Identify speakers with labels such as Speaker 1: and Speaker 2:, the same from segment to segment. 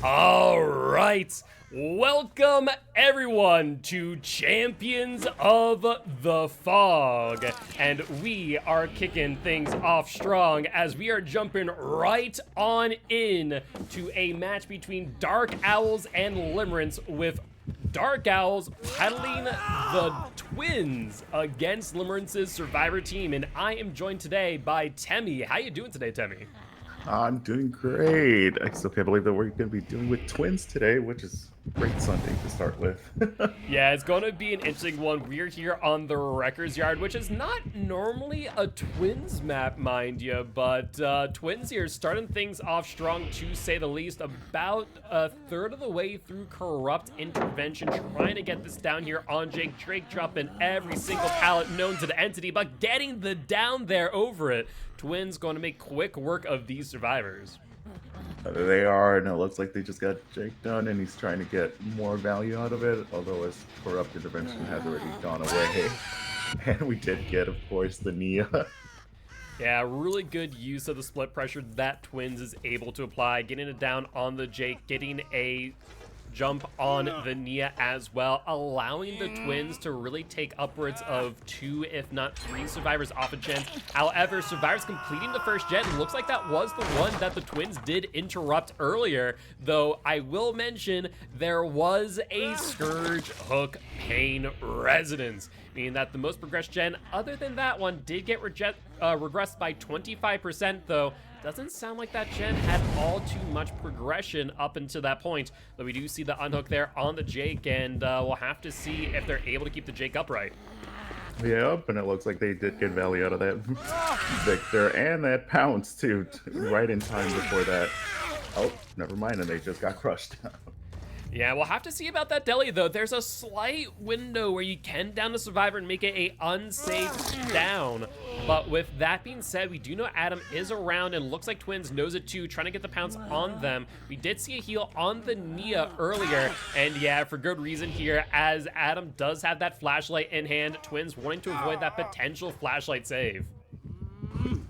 Speaker 1: All right, welcome everyone to Champions of the Fog, and we are kicking things off strong as we are jumping right on in to a match between Dark Owls and Limerence, with Dark Owls piloting the twins against Limerence's Survivor team, and I am joined today by Temmie. How you doing today, Temmie?
Speaker 2: I'm doing great. I still can't believe that we're going to be dealing with twins today, which is a great Sunday to start with.
Speaker 1: Yeah, it's going to be an interesting one. We're here on the Wrecker's Yard, which is not normally a Twins map, mind you, but Twins here starting things off strong, to say the least. About a third of the way through Corrupt Intervention, trying to get this down here on Jake. Drake dropping every single pallet known to the entity, but getting the down there over it. Twins going to make quick work of these survivors.
Speaker 2: They are, and it looks like they just got Jake done, and he's trying to get more value out of it, although his corrupt intervention has already gone away. And we did get, of course, the Nia.
Speaker 1: Yeah, really good use of the split pressure that Twins is able to apply, getting it down on the Jake, getting a jump on the Nia as well, allowing the Twins to really take upwards of 2, if not 3 survivors off a gen. However, survivors completing the first gen, looks like that was the one that the Twins did interrupt earlier, though I will mention there was a Scourge Hook Pain Resonance, meaning that the most progressed gen other than that one did get regressed by 25%, though. Doesn't sound like that gen had all too much progression up until that point, though we do see the unhook there on the Jake, and we'll have to see if they're able to keep the Jake upright.
Speaker 2: Yep, and it looks like they did get value out of that Victor and that pounce too, right in time before that. Oh, never mind, and they just got crushed.
Speaker 1: Yeah, we'll have to see about that deli, though. There's a slight window where you can down the survivor and make it a unsafe down. But with that being said, we do know Adam is around, and looks like Twins knows it too, trying to get the pounce on them. We did see a heal on the Nia earlier, and yeah, for good reason here, as Adam does have that flashlight in hand. Twins wanting to avoid that potential flashlight save.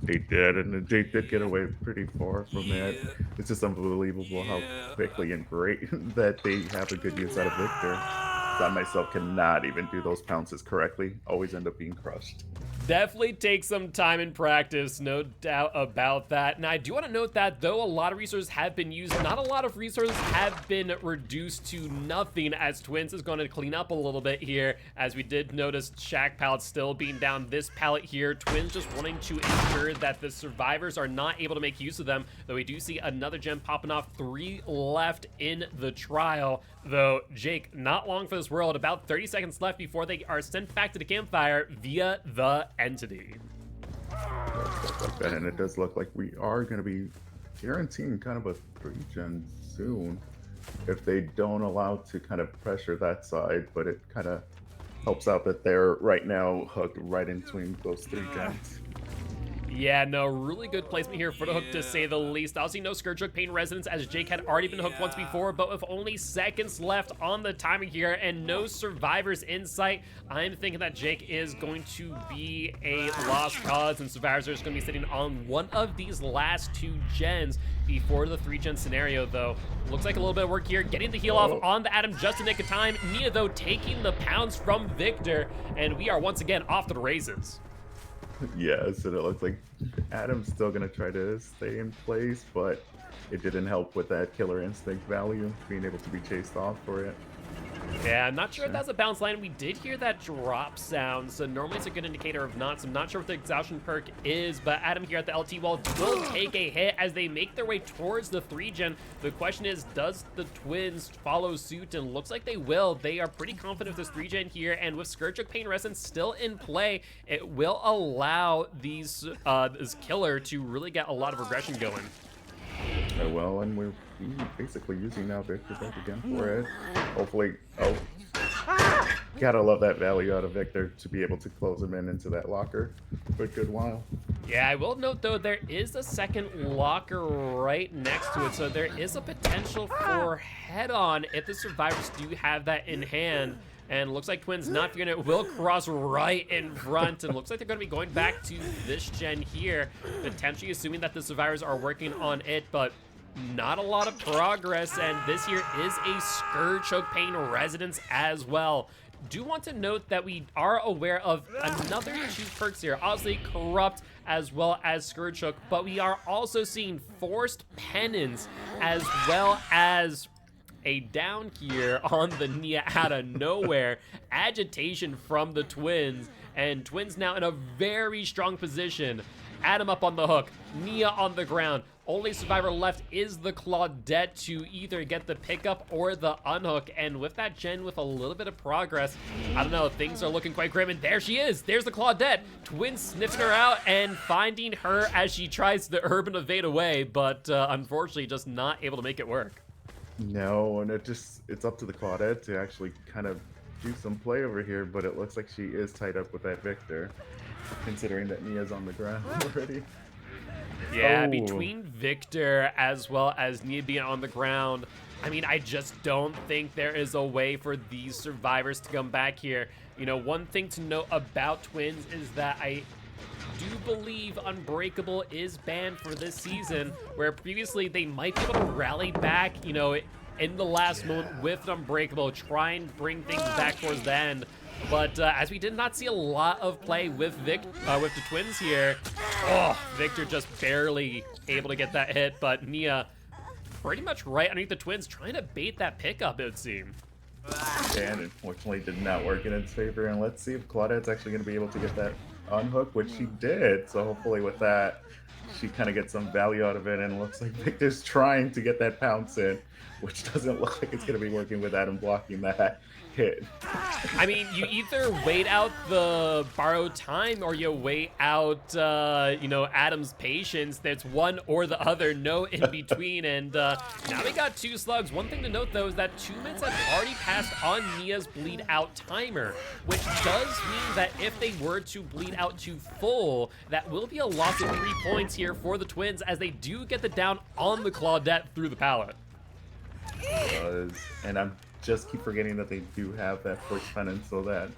Speaker 2: They did, and they did get away pretty far from that. It's just unbelievable how quickly and great that they have a good use out of Victor. I myself cannot even do those pounces correctly. Always end up being crushed.
Speaker 1: Definitely take some time in practice, no doubt about that. And I do want to note that though a lot of resources have been used, not a lot of resources have been reduced to nothing, as Twins is going to clean up a little bit here, as we did notice Shack pallet still being down. This pallet here, Twins just wanting to ensure that the survivors are not able to make use of them, though we do see another gem popping off. 3 left in the trial, though Jake, not long for this world, about 30 seconds left before they are sent back to the campfire via the entity.
Speaker 2: Like that, and it does look like we are going to be guaranteeing kind of a 3-gen soon if they don't allow to kind of pressure that side, but it kind of helps out that they're right now hooked right in between those 3 gens.
Speaker 1: Yeah, no, really good placement here for the hook, to say the least. Obviously, no Scourge Hook Pain Resonance, as Jake had already been hooked once before, but with only seconds left on the timer here and no survivors in sight, I'm thinking that Jake is going to be a lost cause, and survivors are just going to be sitting on one of these last 2 gens before the 3-gen scenario, though. Looks like a little bit of work here, getting the heal off on the Adam just in nick of time. Nia, though, taking the pounds from Victor, and we are once again off to the races.
Speaker 2: Yes, and it looks like Adam's still going to try to stay in place, but it didn't help with that killer instinct value, being able to be chased off for it.
Speaker 1: Yeah, I'm not sure if that's a bounce line. We did hear that drop sound, so normally it's a good indicator of not. So I'm not sure what the exhaustion perk is, but Adam here at the LT wall will take a hit as they make their way towards the 3-gen. The question is, does the Twins follow suit? And looks like they will. They are pretty confident with this 3-gen here, and with Scourge Hook Pain Resonance still in play, it will allow these this killer to really get a lot of regression going.
Speaker 2: Well, and we're basically using now Victor back again for it. Hopefully, oh, gotta love that value out of Victor to be able to close him into that locker for a good while.
Speaker 1: Yeah, I will note though, there is a second locker right next to it, so there is a potential for head-on if the survivors do have that in hand. And looks like Twins not figuring it will cross right in front, and looks like they're going to be going back to this gen here, potentially assuming that the survivors are working on it. But not a lot of progress, and this here is a Scourge Choke Pain residence as well. Do want to note that we are aware of another 2 perks here, obviously Corrupt as well as Scourge Choke, but we are also seeing Forced Penance as well as a down here on the Nia out of nowhere. Agitation from the Twins, and Twins now in a very strong position. Adam up on the hook, Nia on the ground. Only survivor left is the Claudette to either get the pickup or the unhook, and with that gen with a little bit of progress, I don't know, things are looking quite grim, and there she is. There's the Claudette. Twins sniffing her out and finding her as she tries to urban evade away, but unfortunately just not able to make it work.
Speaker 2: No, and it's up to the Claudette to actually kind of do some play over here, but it looks like she is tied up with that Victor, considering that Nia's on the ground already.
Speaker 1: Yeah,
Speaker 2: Oh.
Speaker 1: between Victor as well as Nia being on the ground, I mean, I just don't think there is a way for these survivors to come back here. You know, one thing to note about Twins is that I do believe Unbreakable is banned for this season, where previously they might be able to rally back, you know, in the last moment with Unbreakable, try and bring things back towards the end. But as we did not see a lot of play with the Twins here, oh, Victor just barely able to get that hit, but Nia pretty much right underneath the Twins, trying to bait that pickup, it would seem.
Speaker 2: And unfortunately did not work in its favor, and let's see if Claudette's actually going to be able to get that unhook, which she did. So hopefully with that, she kind of gets some value out of it, and it looks like Victor's trying to get that pounce in, which doesn't look like it's going to be working with Adam blocking that hit.
Speaker 1: I mean, you either wait out the borrowed time or you wait out, you know, Adam's patience. There's one or the other, no in between. And now we got 2 slugs. One thing to note, though, is that 2 minutes have already passed on Nia's bleed out timer, which does mean that if they were to bleed out to full, that will be a loss of 3 points here for the Twins, as they do get the down on the Claudette through the pallet.
Speaker 2: And I'm just keep forgetting that they do have that Force Penance, so that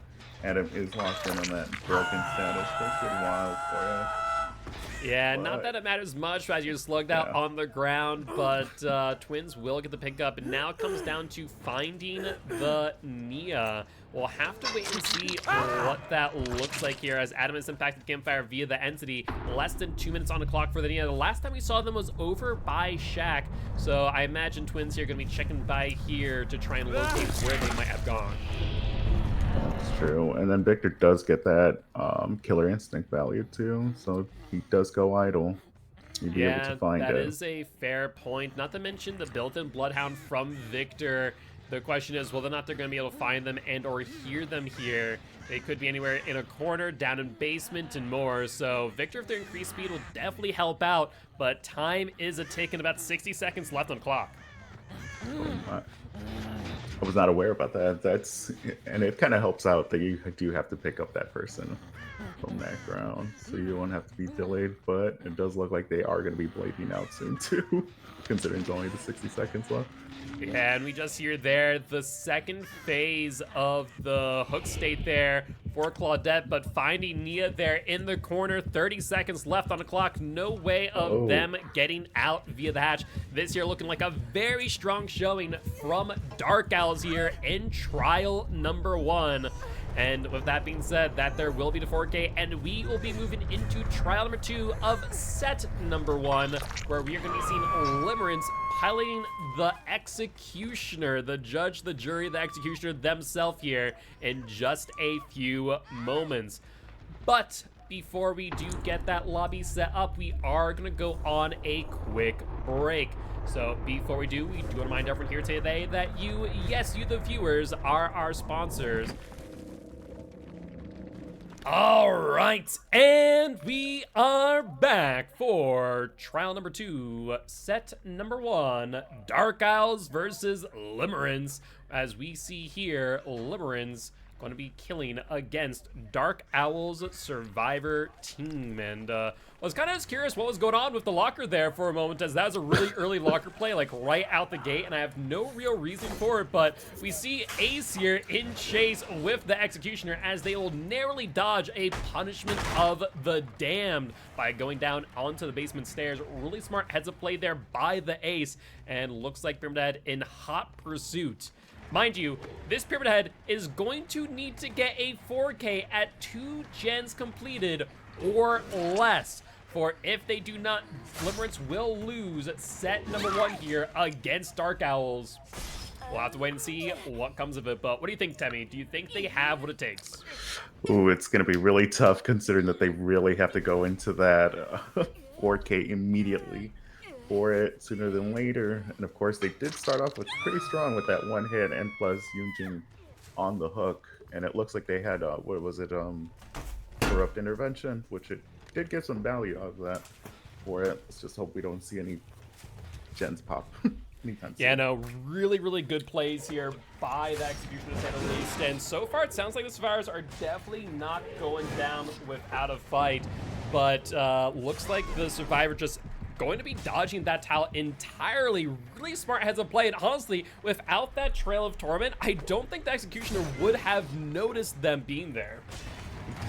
Speaker 2: Adam is locked in on that broken status. That's pretty wild for
Speaker 1: Yeah,
Speaker 2: But-
Speaker 1: not that it matters much as you're slugged out
Speaker 2: Yeah.
Speaker 1: on the ground, but Twins will get the pickup, and now it comes down to finding the Nia. We'll have to wait and see what that looks like here, as Adam has impacted Campfire via the Entity. Less than 2 minutes on the clock for the Nia. The last time we saw them was over by Shaq, so I imagine Twins here are going to be checking by here to try and locate where they might have gone.
Speaker 2: That's true. And then Victor does get that Killer Instinct value too, so if he does go idle, you'd be able to find
Speaker 1: that
Speaker 2: it.
Speaker 1: is a fair point. Not to mention the built-in Bloodhound from Victor. The question is whether or not they're going to be able to find them and or hear them here. They could be anywhere in a corner, down in basement, and more. So Victor, with their increased speed, will definitely help out, but time is a tick and about 60 seconds left on the clock.
Speaker 2: I was not aware about that. And it kind of helps out that you do have to pick up that person from that ground, so you don't have to be delayed. But it does look like they are going to be blading out soon too, considering it's only the 60 seconds left.
Speaker 1: Yeah, and we just hear there the second phase of the hook state there for Claudette, but finding Nia there in the corner. 30 seconds left on the clock. No way of them getting out via the hatch. This here looking like a very strong showing from Dark Owls here in trial number 1. And with that being said, that there will be the 4K, and we will be moving into trial number 2 of set number 1, where we are going to be seeing Limerence piloting the executioner, the judge, the jury, the executioner themselves here in just a few moments. But before we do get that lobby set up, we are going to go on a quick break. So before we do want to remind everyone here today that you, yes, you the viewers, are our sponsors. All right, and we are back for trial number 2, set number 1, Dark Owls versus Limerence. As we see here, Limerence going to be killing against Dark Owl's Survivor team. And I was kind of just curious what was going on with the locker there for a moment, as that was a really early locker play, like right out the gate, and I have no real reason for it, but we see Ace here in chase with the Executioner as they will narrowly dodge a punishment of the damned by going down onto the basement stairs. Really smart heads-up play there by the Ace, and looks like Pyramid Head in hot pursuit. Mind you, this Pyramid Head is going to need to get a 4K at 2 gens completed or less. For if they do not, Limerence will lose set number 1 here against Dark Owls. We'll have to wait and see what comes of it. But what do you think, Temmie? Do you think they have what it takes?
Speaker 2: Ooh, it's going to be really tough considering that they really have to go into that 4K immediately for it sooner than later. And of course, they did start off with pretty strong with that 1 hit and plus Yunjin on the hook. And it looks like they had, what was it, Corrupt Intervention, which it did get some value out of that for it. Let's just hope we don't see any gens pop.
Speaker 1: Yeah, no, really, really good plays here by the Executioner to say the least. And so far, it sounds like the Survivors are definitely not going down without a fight. But looks like the Survivor just going to be dodging that towel entirely. Really smart heads-up play. And honestly, without that Trail of Torment, I don't think the Executioner would have noticed them being there.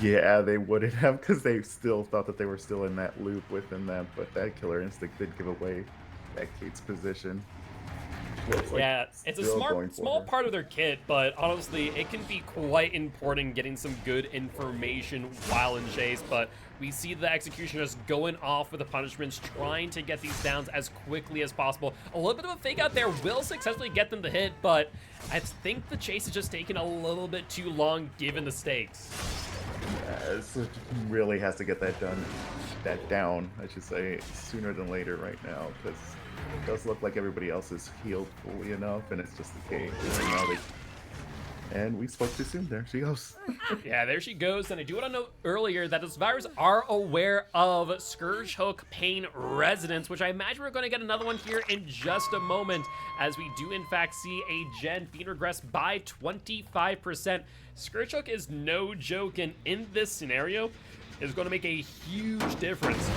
Speaker 2: Yeah, they wouldn't have, because they still thought that they were still in that loop within them. But that Killer Instinct did give away that Kate's position.
Speaker 1: Yeah, it's a small part of their kit, but honestly, it can be quite important getting some good information while in chase. But we see the Executioners going off with the punishments, trying to get these downs as quickly as possible. A little bit of a fake out there will successfully get them to hit, but I think the chase is just taking a little bit too long given the stakes.
Speaker 2: Yeah, it really has to get that down, I should say, sooner than later right now, because it does look like everybody else is healed fully enough, and it's just the case. And we spoke too soon. There she goes.
Speaker 1: Yeah, there she goes. And I do want to note earlier that the Survivors are aware of Scourge Hook Pain Resonance, which I imagine we're going to get another one here in just a moment, as we do in fact see a gen being regressed by 25%. Scourge Hook is no joke, and in this scenario is going to make a huge difference.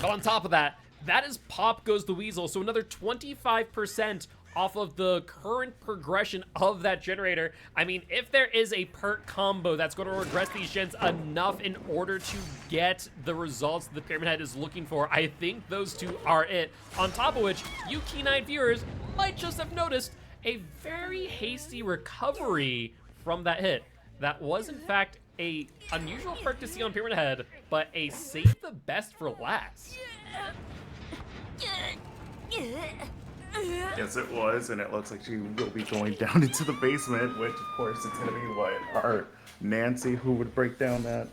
Speaker 1: But on top of that, that is Pop Goes the Weasel, so another 25% off of the current progression of that generator. I mean, if there is a perk combo that's going to regress these gens enough in order to get the results the Pyramid Head is looking for, I think those two are it. On top of which, you keen-eyed viewers might just have noticed a very hasty recovery from that hit. That was, in fact, a unusual perk to see on Pyramid Head, but a save the best for last.
Speaker 2: Yes, it was, and it looks like she will be going down into the basement, which, of course, it's going to be what? Our Nancy, who would break down that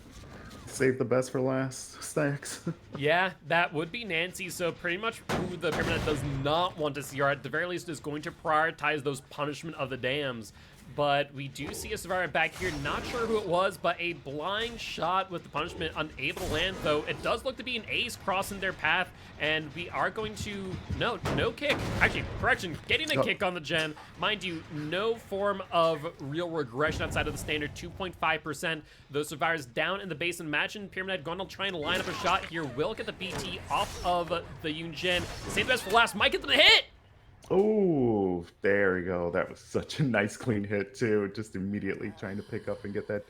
Speaker 2: save the best for last stacks.
Speaker 1: Yeah, that would be Nancy, so pretty much who the Pyramid Head does not want to see, or at the very least is going to prioritize those punishment of the dams. But we do see a Survivor back here, not sure who it was, but a blind shot with the punishment unable to land, though it does look to be an Ace crossing their path, and we are going to, no kick, actually, correction, getting a kick on the gen. Mind you, no form of real regression outside of the standard 2.5%. Those Survivors down in the base, and imagine Pyramid Head going to try and line up a shot here, will get the BT off of the Yunjin. Save the best for last, might get them to hit!
Speaker 2: Oh, there we go. That was such a nice clean hit too. Just immediately trying to pick up and get that.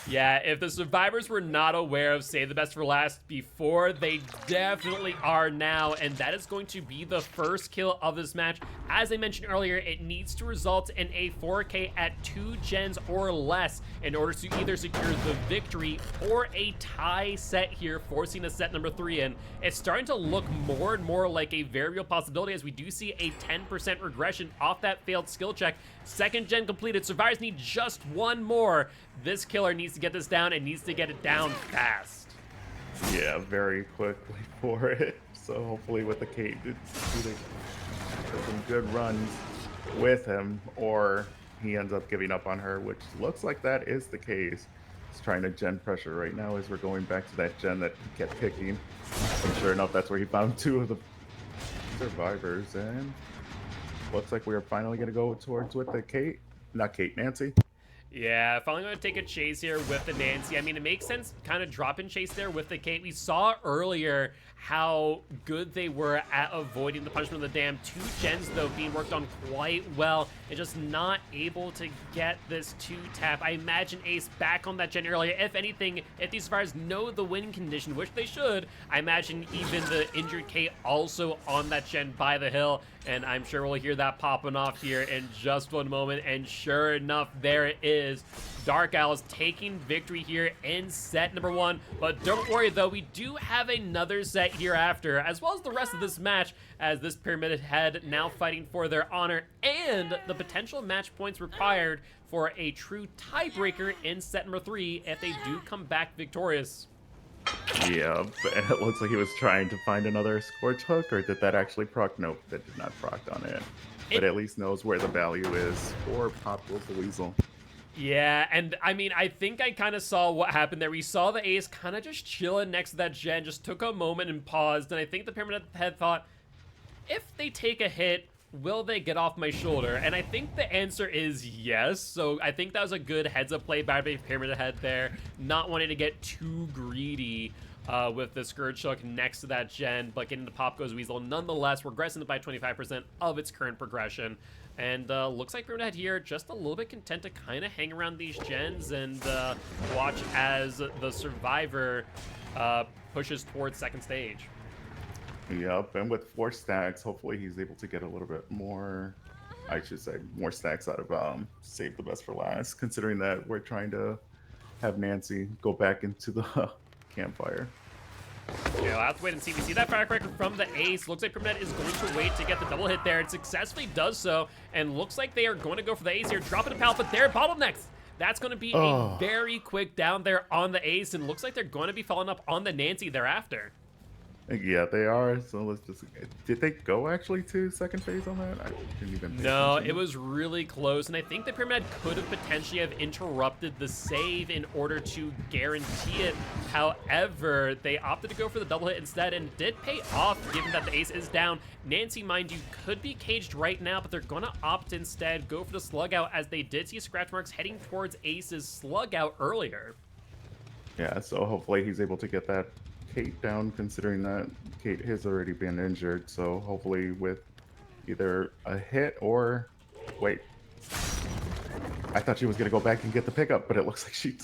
Speaker 1: Yeah, if the Survivors were not aware of Save the Best for Last before, they definitely are now, and that is going to be the first kill of this match. As I mentioned earlier, it needs to result in a 4K at 2 gens or less in order to either secure the victory or a tie set here, forcing a set number 3 in. It's starting to look more and more like a very real possibility, as we do see a 10% regression off that failed skill check. Second gen completed. Survivors need just one more. This killer needs to get this down and needs to get it down fast.
Speaker 2: Yeah, very quickly for it. So hopefully with the Kate, it's some good runs with him, or he ends up giving up on her, which looks like that is the case. He's trying to gen pressure right now as we're going back to that gen that kept kicking. And sure enough, that's where he found 2 of the Survivors, and looks like we are finally going to go towards with the Kate. not Kate, Nancy.
Speaker 1: Yeah, finally going to take a chase here with the Nancy. I mean, it makes sense kind of drop and chase there with the Kate. We saw earlier how good they were at avoiding the punishment of the dam. 2 gens, though, being worked on quite well and just not able to get this 2-tap. I imagine Ace back on that gen earlier. If anything, if these survivors know the win condition, which they should, I imagine even the injured Kate also on that gen by the hill. And I'm sure we'll hear that popping off here in just one moment. And sure enough, there it is. Dark Owls taking victory here in set number 1. But don't worry, though, we do have another set hereafter, as well as the rest of this match, as this Pyramid Head now fighting for their honor and the potential match points required for a true tiebreaker in set number 3 if they do come back victorious.
Speaker 2: Yeah, but it looks like he was trying to find another Scorch Hook, or did that actually proc? Nope, that did not proc on it. But at least knows where the value is for Pop Wolf the Weasel.
Speaker 1: Yeah, and I mean, I think I kind of saw what happened there. We saw the Ace kind of just chilling next to that gen, just took a moment and paused, and I think the Pyramid Head thought, if they take a hit, will they get off my shoulder? And I think the answer is yes. So I think that was a good heads-up play by Pyramid Head there, not wanting to get too greedy with the Scourge Hook next to that gen, but getting the Pop Goes Weasel nonetheless, regressing it by 25% of its current progression. And looks like Pyramid Head here just a little bit content to kind of hang around these gens and watch as the Survivor pushes towards second stage.
Speaker 2: Yep, and with 4 stacks, hopefully he's able to get a little bit more, I should say, more stacks out of Save the Best for Last, considering that we're trying to have Nancy go back into the campfire.
Speaker 1: Yeah, we'll have to wait and see. We see that firecracker from the Ace. Looks like Pyramid is going to wait to get the double hit there. It successfully does so, and looks like they are going to go for the Ace here. Dropping a pallet, but they're bottlenecks. That's going to be a very quick down there on the Ace, and looks like they're going to be following up on the Nancy thereafter.
Speaker 2: Yeah, they are. So let's just. Did they go actually to second phase on that? I didn't even.
Speaker 1: No, it was really close, and I think the Pyramid could have potentially have interrupted the save in order to guarantee it. However, they opted to go for the double hit instead, and it did pay off given that the Ace is down. Nancy, mind you, could be caged right now, but they're going to opt instead go for the slug out, as they did see scratch marks heading towards Ace's slug out earlier.
Speaker 2: Yeah, so hopefully he's able to get that Kate down, considering that Kate has already been injured. So hopefully with either a hit or wait, I thought she was gonna go back and get the pickup, but it looks like she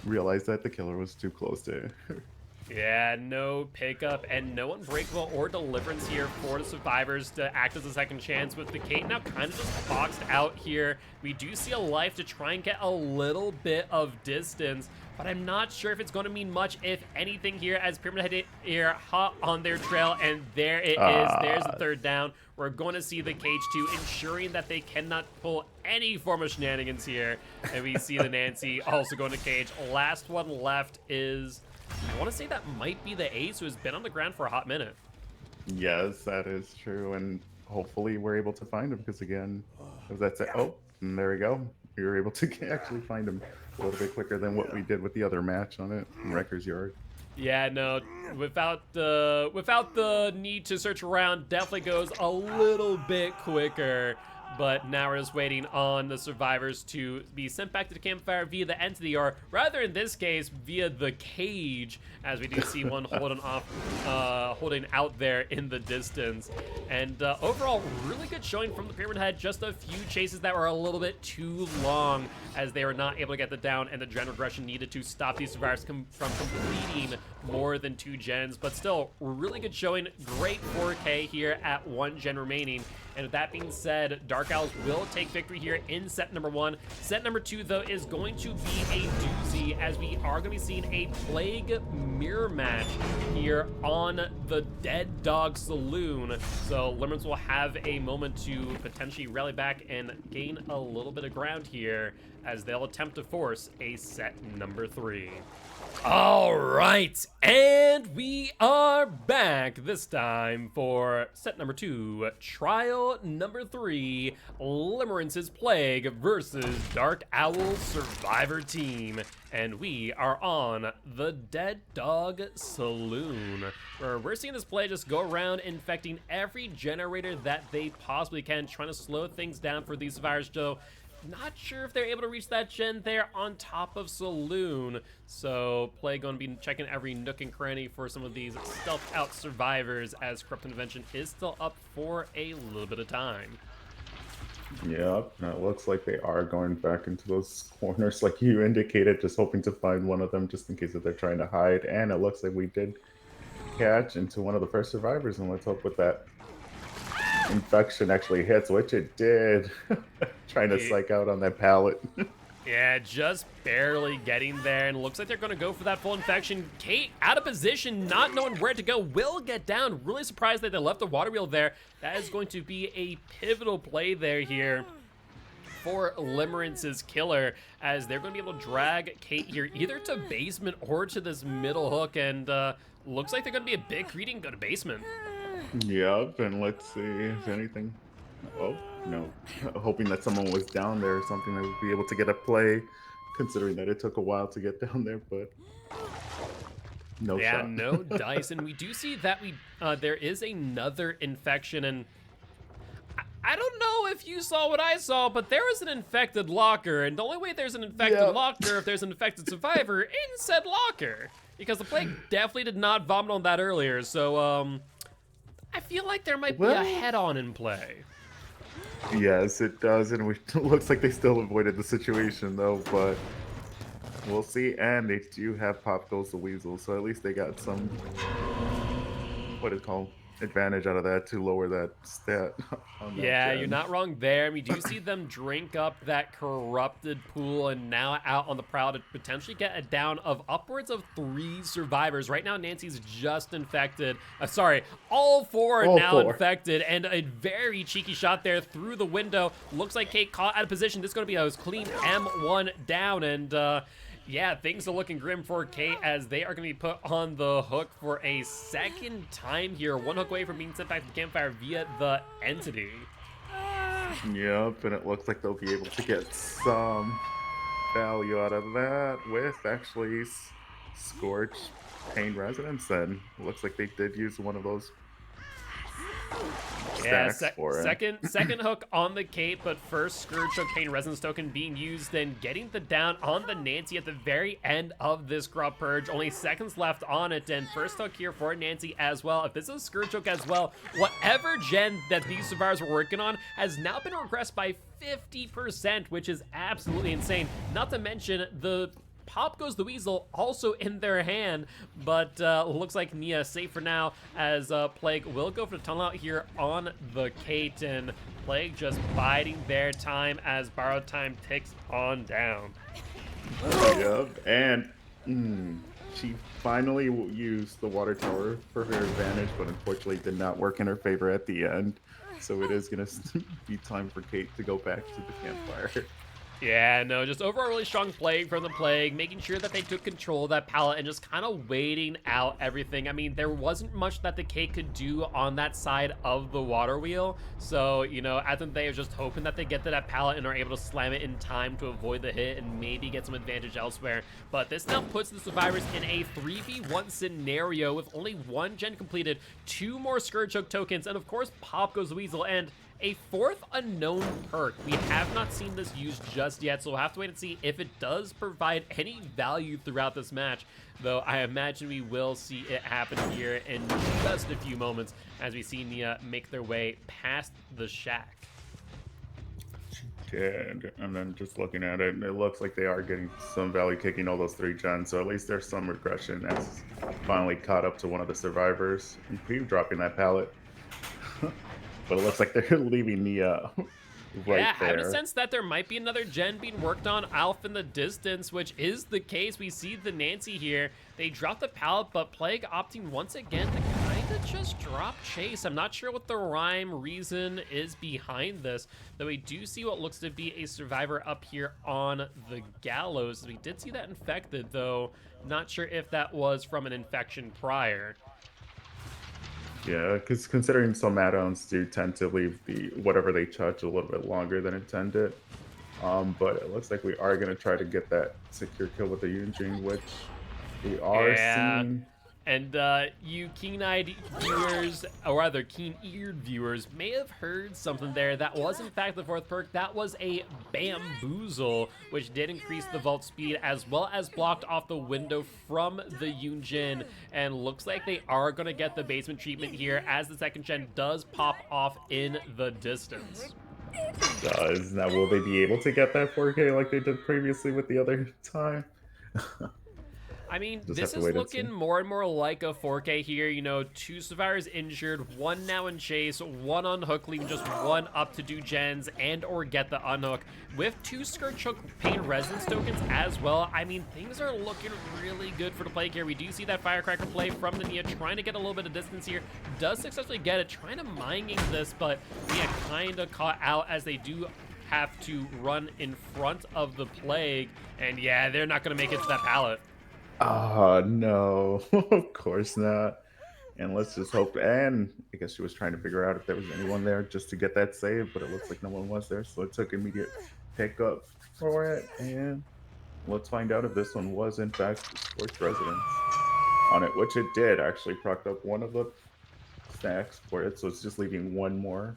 Speaker 2: realized that the killer was too close to her.
Speaker 1: Yeah, no pickup and no unbreakable or deliverance here for the Survivors to act as a second chance, with the Kate now kind of just boxed out here. We do see a life to try and get a little bit of distance, but I'm not sure if it's going to mean much, if anything, here, as Pyramid Head here hot on their trail, and there it is. There's the third down. We're going to see the cage 2, ensuring that they cannot pull any form of shenanigans here, and we see the Nancy also going to cage. Last one left is, I want to say that might be the Ace, who has been on the ground for a hot minute.
Speaker 2: Yes, that is true, and hopefully we're able to find him, because again, that's it. Oh, and there we go. We were able to actually find him a little bit quicker than what we did with the other match on it in Wrecker's Yard.
Speaker 1: Yeah, no, without the need to search around, definitely goes a little bit quicker. But now we're just waiting on the Survivors to be sent back to the campfire via the entity, or rather in this case, via the cage, as we do see one holding out there in the distance. And overall, really good showing from the Pyramid Head. Just a few chases that were a little bit too long, as they were not able to get the down, and the gen regression needed to stop these Survivors from completing more than 2 gens. But still, really good showing. Great 4K here at 1 gen remaining. And with that being said, Dark Owls will take victory here in set number 1. Set number 2, though, is going to be a doozy, as we are going to be seeing a Plague mirror match here on the Dead Dog Saloon. So Limerence will have a moment to potentially rally back and gain a little bit of ground here, as they'll attempt to force a set number 3. All right, and we are back, this time for set number 2, trial number 3, Limerence's Plague versus Dark Owl Survivor Team. And we are on the Dead Dog Saloon, where we're seeing this play just go around infecting every generator that they possibly can, trying to slow things down for these survivors. So not sure if they're able to reach that gen there on top of Saloon. So Plague going to be checking every nook and cranny for some of these stealth out survivors, as Corrupt Intervention is still up for a little bit of time.
Speaker 2: Yep, and it looks like they are going back into those corners like you indicated, just hoping to find one of them just in case that they're trying to hide. And it looks like we did catch into one of the first survivors, and let's hope with that infection actually hits, which it did. Trying to psych out on that pallet.
Speaker 1: Yeah, just barely getting there, and it looks like they're going to go for that full infection. Kate, out of position, not knowing where to go, will get down. Really surprised that they left the water wheel there. That is going to be a pivotal play there here for Limerence's killer, as they're going to be able to drag Kate here either to basement or to this middle hook, and looks like they're going to be a big greedy and go to basement.
Speaker 2: Yep, and let's see if anything. Oh, no. Hoping that someone was down there or something that would be able to get a play, considering that it took a while to get down there, but no
Speaker 1: yeah,
Speaker 2: shot.
Speaker 1: no dice. And we do see that there is another infection, and I don't know if you saw what I saw, but there is an infected locker, and the only way there's an infected locker if there's an infected survivor in said locker, because the Plague definitely did not vomit on that earlier, so I feel like there might be a head-on in play.
Speaker 2: Yes, it does, and it looks like they still avoided the situation, though, but we'll see. And they do have Pop Goes the Weasel, so at least they got some, what is it called, advantage out of that to lower that stat. On that
Speaker 1: yeah,
Speaker 2: gen.
Speaker 1: you're not wrong there. We do see them drink up that corrupted pool, and now out on the prowl to potentially get a down of upwards of 3 survivors. Right now, Nancy's just infected. Sorry, all 4 are now infected, and a very cheeky shot there through the window. Looks like Kate caught out of position. This is going to be a clean M1 down, and yeah, things are looking grim for Kate, as they are going to be put on the hook for a second time here. 1 hook away from being sent back to the campfire via the entity.
Speaker 2: Yep, and it looks like they'll be able to get some value out of that with actually Scorch Pain Resonance then. It looks like they did use one of those
Speaker 1: yeah,
Speaker 2: for it.
Speaker 1: second hook on the Kate, but first Scourge Hook Pain Resonance token being used, and getting the down on the Nancy at the very end of this Grub Purge. Only seconds left on it, and first hook here for Nancy as well. If this is Scourge Hook as well, whatever gen that these survivors were working on has now been regressed by 50%, which is absolutely insane. Not to mention the Pop Goes the Weasel also in their hand, but looks like Nia safe for now, as Plague will go for the tunnel out here on the Kate, and Plague just biding their time as borrowed time ticks on down.
Speaker 2: Yep, and she finally used the water tower for her advantage, but unfortunately did not work in her favor at the end. So it is going to be time for Kate to go back to the campfire.
Speaker 1: Yeah, no, just overall really strong play from the Plague, making sure that they took control of that pallet and just kind of waiting out everything. I mean, there wasn't much that the Kate could do on that side of the water wheel. So, you know, I think they were just hoping that they get to that pallet and are able to slam it in time to avoid the hit and maybe get some advantage elsewhere. But this now puts the survivors in a 3v1 scenario with only 1 gen completed, 2 more Scourge Hook tokens, and of course, Pop Goes the Weasel, and a 4th unknown perk. We have not seen this used just yet, so we'll have to wait and see if it does provide any value throughout this match, though I imagine we will see it happen here in just a few moments as we see Nia make their way past the shack.
Speaker 2: And then just looking at it, it looks like they are getting some value kicking all those 3 gens, so at least there's some regression as finally caught up to one of the survivors and dropping that pallet. But it looks like they're leaving Nia right
Speaker 1: yeah,
Speaker 2: there.
Speaker 1: I have a sense that there might be another gen being worked on off in the distance, which is the case. We see the Nancy here. They dropped the pallet, but Plague opting once again to kind of just drop chase. I'm not sure what the rhyme reason is behind this, though we do see what looks to be a survivor up here on the gallows. We did see that infected, though not sure if that was from an infection prior.
Speaker 2: Yeah, because considering some add-ons do tend to leave the whatever they touch a little bit longer than intended. But it looks like we are going to try to get that secure kill with the Eugene, which we are seeing.
Speaker 1: And you keen-eyed viewers, or rather keen-eared viewers, may have heard something there. That was in fact the fourth perk. That was a Bamboozle, which did increase the vault speed as well as blocked off the window from the Yunjin. And looks like they are going to get the basement treatment here as the second gen does pop off in the distance.
Speaker 2: Does. Now, will they be able to get that 4K like they did previously with the other time?
Speaker 1: I mean,
Speaker 2: Just
Speaker 1: this
Speaker 2: have to
Speaker 1: is
Speaker 2: wait and see.
Speaker 1: looking more and more like a 4K here. You know, 2 survivors injured, 1 now in chase, 1 on hook, leaving just 1 up to do gens and or get the unhook. With 2 Scourge Pain Resonance tokens as well, I mean, things are looking really good for the play here. We do see that Firecracker play from the Nia, trying to get a little bit of distance here. Does successfully get it, trying to minding this, but Nia kind of caught out as they do have to run in front of the Plague. And yeah, they're not going to make it to that pallet.
Speaker 2: Oh, no. Of course not. And let's just hope. And I guess she was trying to figure out if there was anyone there just to get that save, but it looks like no one was there. So it took immediate pickup for it. And let's find out if this one was, in fact, Scorched Residence on it, which it did actually proc up one of the stacks for it. So it's just leaving 1 more,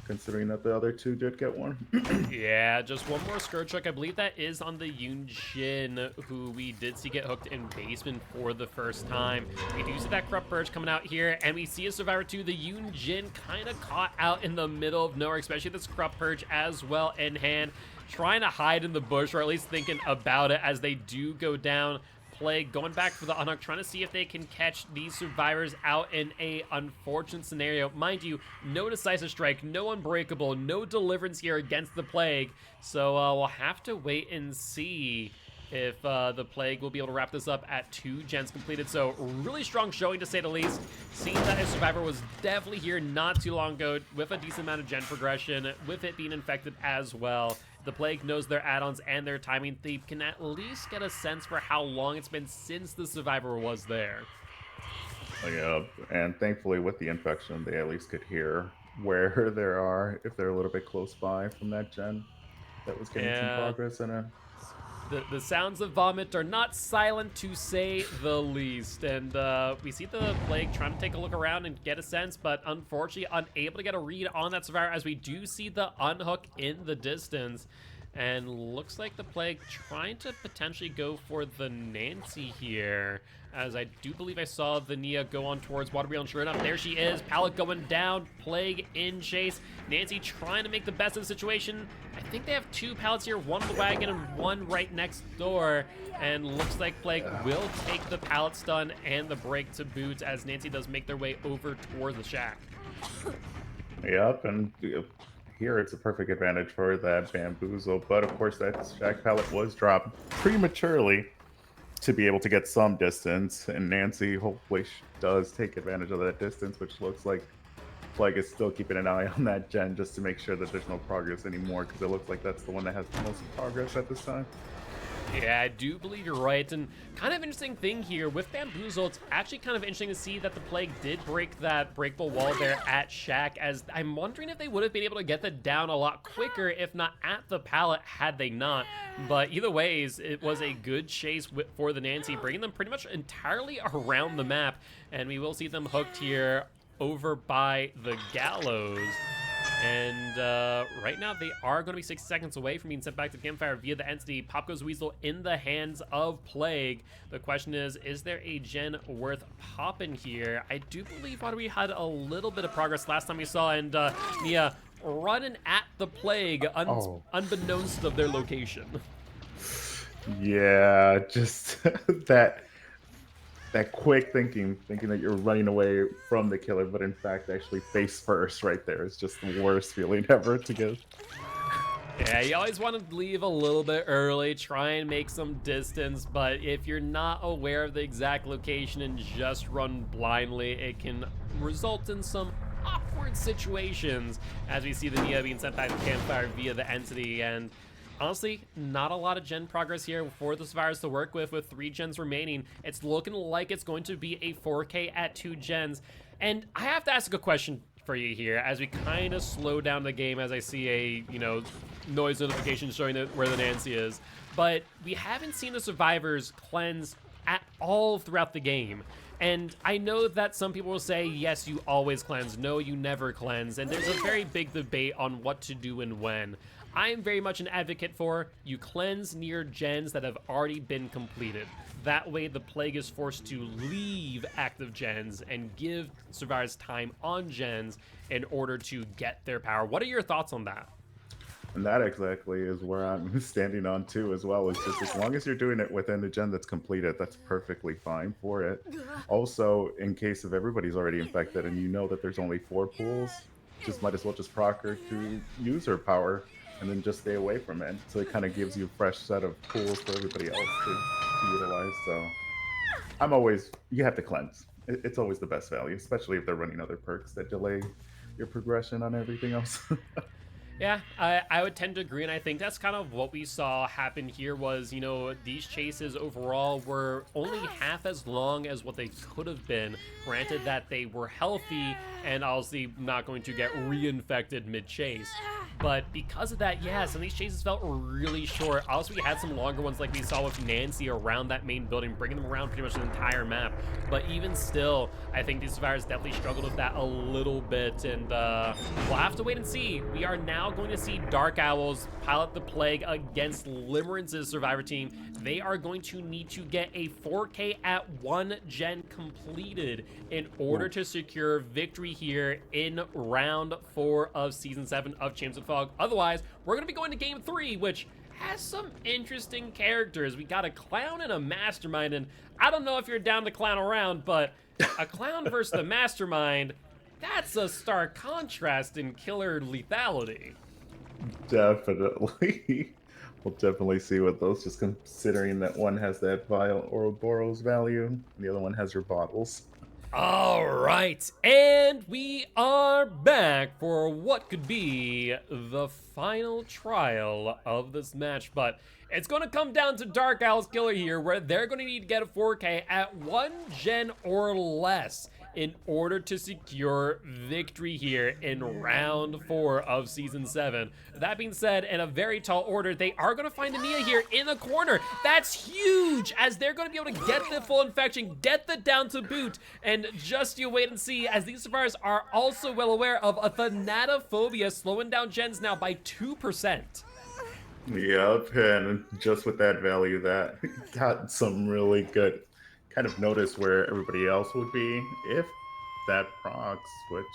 Speaker 2: considering that the other 2 did get 1.
Speaker 1: Yeah, just 1 more Scourge Hook. I believe that is on the Yunjin, who we did see get hooked in basement for the first time. We do see that Corrupt Purge coming out here, and we see a Survivor 2. The Yunjin kind of caught out in the middle of nowhere, especially this Corrupt Purge as well in hand, trying to hide in the bush, or at least thinking about it as they do go down. Plague going back for the unhook, trying to see if they can catch these survivors out in a unfortunate scenario. Mind you, no decisive strike, no unbreakable, no deliverance here against the Plague. So we'll have to wait and see if the Plague will be able to wrap this up at 2 gens completed. So really strong showing, to say the least. Seems that a survivor was definitely here not too long ago with a decent amount of gen progression, with it being infected as well. The Plague knows their add-ons and their timing. They can at least get a sense for how long it's been since the survivor was there.
Speaker 2: Yeah, and thankfully with the infection, they at least could hear where they are, if they're a little bit close by from that gen that was getting some progress in it.
Speaker 1: The sounds of vomit are not silent, to say the least. And we see the Plague trying to take a look around and get a sense, but unfortunately unable to get a read on that survivor, as we do see the unhook in the distance. And looks like the Plague trying to potentially go for the Nancy here, as I do believe I saw the Nia go on towards water wheel, and sure enough, there she is. Pallet going down, Plague in chase. Nancy trying to make the best of the situation. I think they have 2 pallets here, 1 on the wagon and 1 right next door. And looks like Plague will take the pallet stun and the break to boot, as Nancy does make their way over towards the shack.
Speaker 2: Yep, and here it's a perfect advantage for that Bamboozle, but of course that shack pallet was dropped prematurely to be able to get some distance, and Nancy hopefully does take advantage of that distance, which looks like Plague is still keeping an eye on that gen just to make sure that there's no progress anymore, because it looks like that's the one that has the most progress at this time.
Speaker 1: Yeah, I do believe you're right. And kind of interesting thing here with Bamboozle, it's actually kind of interesting to see that the Plague did break that breakable wall there at Shack, as I'm wondering if they would have been able to get that down a lot quicker, if not at the pallet, had they not. But either ways, it was a good chase for the Nancy, bringing them pretty much entirely around the map. And we will see them hooked here over by the gallows. And right now they are going to be 6 seconds away from being sent back to the campfire via the entity. Pop goes Weasel in the hands of Plague. The question is there a gen worth popping here? I do believe we had a little bit of progress last time we saw, and Nia running at the Plague unbeknownst of their location.
Speaker 2: Yeah, just that quick thinking that you're running away from the killer, but in fact actually face first right there is just the worst feeling ever to get.
Speaker 1: Yeah, you always want to leave a little bit early, try and make some distance, but if you're not aware of the exact location and just run blindly, it can result in some awkward situations, as we see the Nia being sent back to the campfire via the entity. And honestly, not a lot of gen progress here for this virus to work with 3 gens remaining. It's looking like it's going to be a 4K at 2 gens. And I have to ask a question for you here as we kind of slow down the game, as I see a, noise notification showing where the Nancy is. But we haven't seen the survivors cleanse at all throughout the game. And I know that some people will say, yes, you always cleanse. No, you never cleanse. And there's a very big debate on what to do and when. I am very much an advocate for you cleanse near gens that have already been completed. That way the plague is forced to leave active gens and give survivors time on gens in order to get their power. What are your thoughts on that?
Speaker 2: And that exactly is where I'm standing on too, as well. It's just as long as you're doing it within the gen that's completed, that's perfectly fine for it. Also, in case if everybody's already infected and you know that there's only 4 pools, just might as well just proc her to use her power and then just stay away from it. So it kind of gives you a fresh set of pools for everybody else to utilize. So I'm always, you have to cleanse. It's always the best value, especially if they're running other perks that delay your progression on everything else.
Speaker 1: Yeah, I would tend to agree, and I think that's kind of what we saw happen here was, you know, these chases overall were only half as long as what they could have been. Granted that they were healthy and obviously not going to get reinfected mid-chase. But because of that, yeah, some of these chases felt really short. Also, we had some longer ones like we saw with Nancy around that main building, bringing them around pretty much the entire map. But even still, I think these survivors definitely struggled with that a little bit, and we'll have to wait and see. We are now going to see Dark Owls pilot the Plague against Limerence's survivor team. They are going to need to get a 4K at 1 gen completed in order to secure victory here in round 4 of season 7 of Champs of Fog. Otherwise, we're going to be going to game 3, which has some interesting characters. We got a clown and a mastermind, and I don't know if you're down to clown around, but a clown versus the mastermind, that's a stark contrast in killer lethality.
Speaker 2: Definitely. We'll definitely see what those, just considering that one has that vial Ouroboros value, and the other one has your bottles.
Speaker 1: All right, and we are back for what could be the final trial of this match, but it's going to come down to Dark Owl's killer here, where they're going to need to get a 4K at 1 gen or less in order to secure victory here in round 4 of season 7. That being said, in a very tall order, they are going to find Ania here in the corner. That's huge, as they're going to be able to get the full infection, get the down to boot, and just you wait and see, as these survivors are also well aware of a thanatophobia slowing down gens now by 2%.
Speaker 2: Yep, and just with that value, that got some really good kind of notice where everybody else would be if that procs, which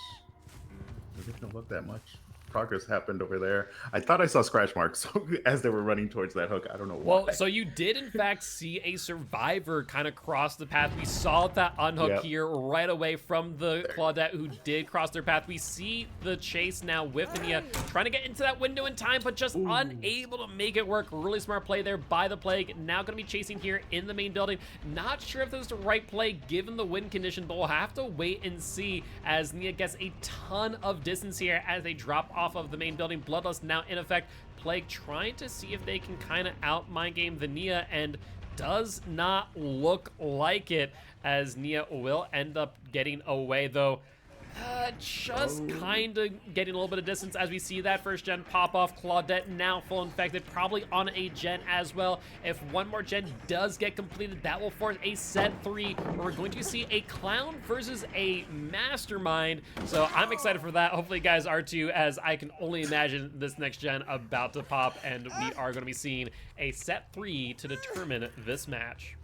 Speaker 2: doesn't look that much progress happened over there. I thought I saw scratch marks as they were running towards that hook. I don't know why.
Speaker 1: Well, so you did in fact see a survivor kind of cross the path. We saw that unhook here right away from the Claudette who did cross their path. We see the chase now with Ania trying to get into that window in time, but just unable to make it work. Really smart play there by the Plague. Now going to be chasing here in the main building. Not sure if this is the right play given the wind condition, but we'll have to wait and see as Nia gets a ton of distance here as they drop off of the main building. Bloodlust now in effect. Plague trying to see if they can kind of out mind game the Nia, and does not look like it, as Nia will end up getting away, though. Just kind of getting a little bit of distance as we see that first gen pop off. Claudette now full infected, probably on a gen as well. If one more gen does get completed, that will force a set 3 where we're going to see a clown versus a mastermind. So I'm excited for that. Hopefully you guys are too, as I can only imagine this next gen about to pop, and we are going to be seeing a set 3 to determine this match.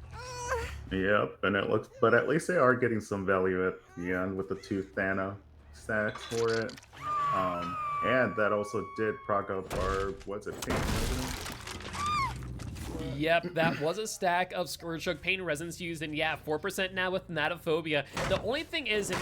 Speaker 2: Yep, and it looks, but at least they are getting some value at the end with the 2 Thana stacks for it. And that also did proc up our, what's it, pain resonance?
Speaker 1: Yep, that was a stack of Scourge Hook Pain Resonance used, and yeah, 4% now with Thanatophobia. The only thing is,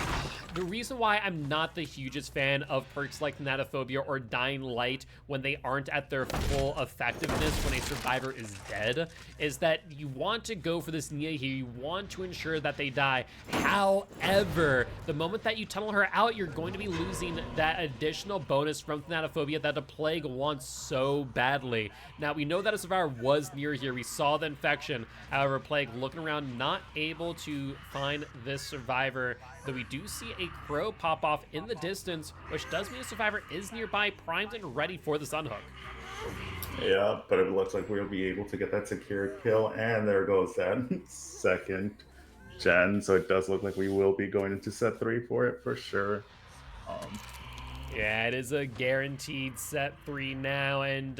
Speaker 1: the reason why I'm not the hugest fan of perks like Thanatophobia or Dying Light when they aren't at their full effectiveness when a survivor is dead, is that you want to go for this Nia here, you want to ensure that they die. However, the moment that you tunnel her out, you're going to be losing that additional bonus from Thanatophobia that the Plague wants so badly. Now, we know that a survivor was near here. We saw the infection. However, Plague looking around, not able to find this survivor, though we do see a crow pop off in the distance, which does mean a survivor is nearby, primed and ready for this unhook.
Speaker 2: Yeah, but it looks like we'll be able to get that secure kill, and there goes that second gen, so it does look like we will be going into set 3 for it for sure. Um,
Speaker 1: Yeah, it is a guaranteed set 3 now, and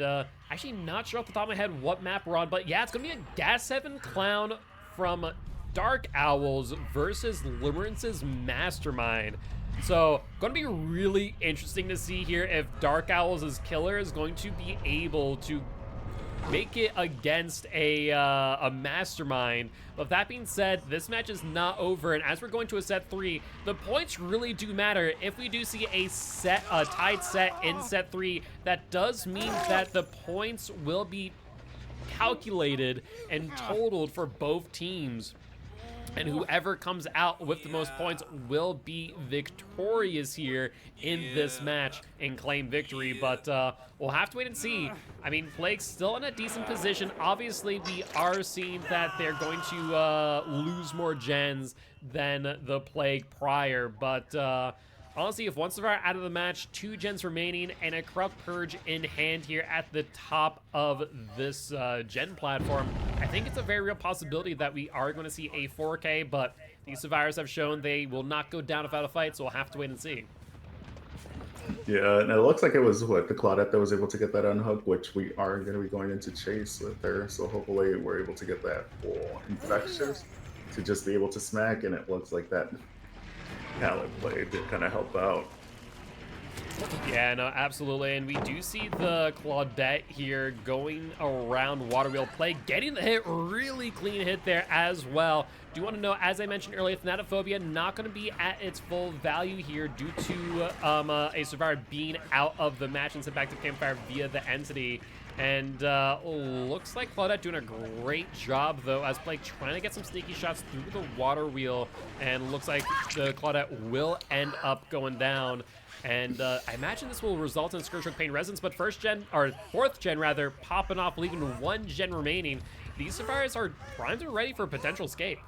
Speaker 1: actually not sure off the top of my head what map we're on, but yeah, it's gonna be a Gas Heaven Clown from Dark Owls versus Limerence's Mastermind. So, gonna be really interesting to see here if Dark Owls' killer is going to be able to make it against a mastermind. But that being said, this match is not over, and as we're going to a set 3, the points really do matter. If we do see a tied set in set 3, that does mean that the points will be calculated and totaled for both teams. And whoever comes out with the most points will be victorious here in this match and claim victory. But we'll have to wait and see. I mean, Plague's still in a decent position. Obviously, we are seeing that they're going to lose more gens than the Plague prior. But honestly, if once they're out of the match, 2 gens remaining and a Corrupt Purge in hand here at the top of this gen platform, I think it's a very real possibility that we are going to see a 4K, but these survivors have shown they will not go down without a fight, so we'll have to wait and see.
Speaker 2: yeah, and it looks like it was the Claudette that was able to get that unhook, which we are going to be going into chase with her. So hopefully we're able to get that full infectious to just be able to smack, and it looks like that pallet play did kind of help out.
Speaker 1: Yeah, no, absolutely. And we do see the Claudette here going around Water Wheel Plague, getting the hit, really clean hit there as well. Do want to know, as I mentioned earlier, Thanatophobia not going to be at its full value here due to a survivor being out of the match and sent back to Campfire via the entity. And looks like Claudette doing a great job, though, as Plague trying to get some sneaky shots through the water wheel. And looks like the Claudette will end up going down. And I imagine this will result in Scourge Pain Resonance, but fourth gen rather, popping off, leaving 1 gen remaining. These survivors are primed and ready for a potential escape.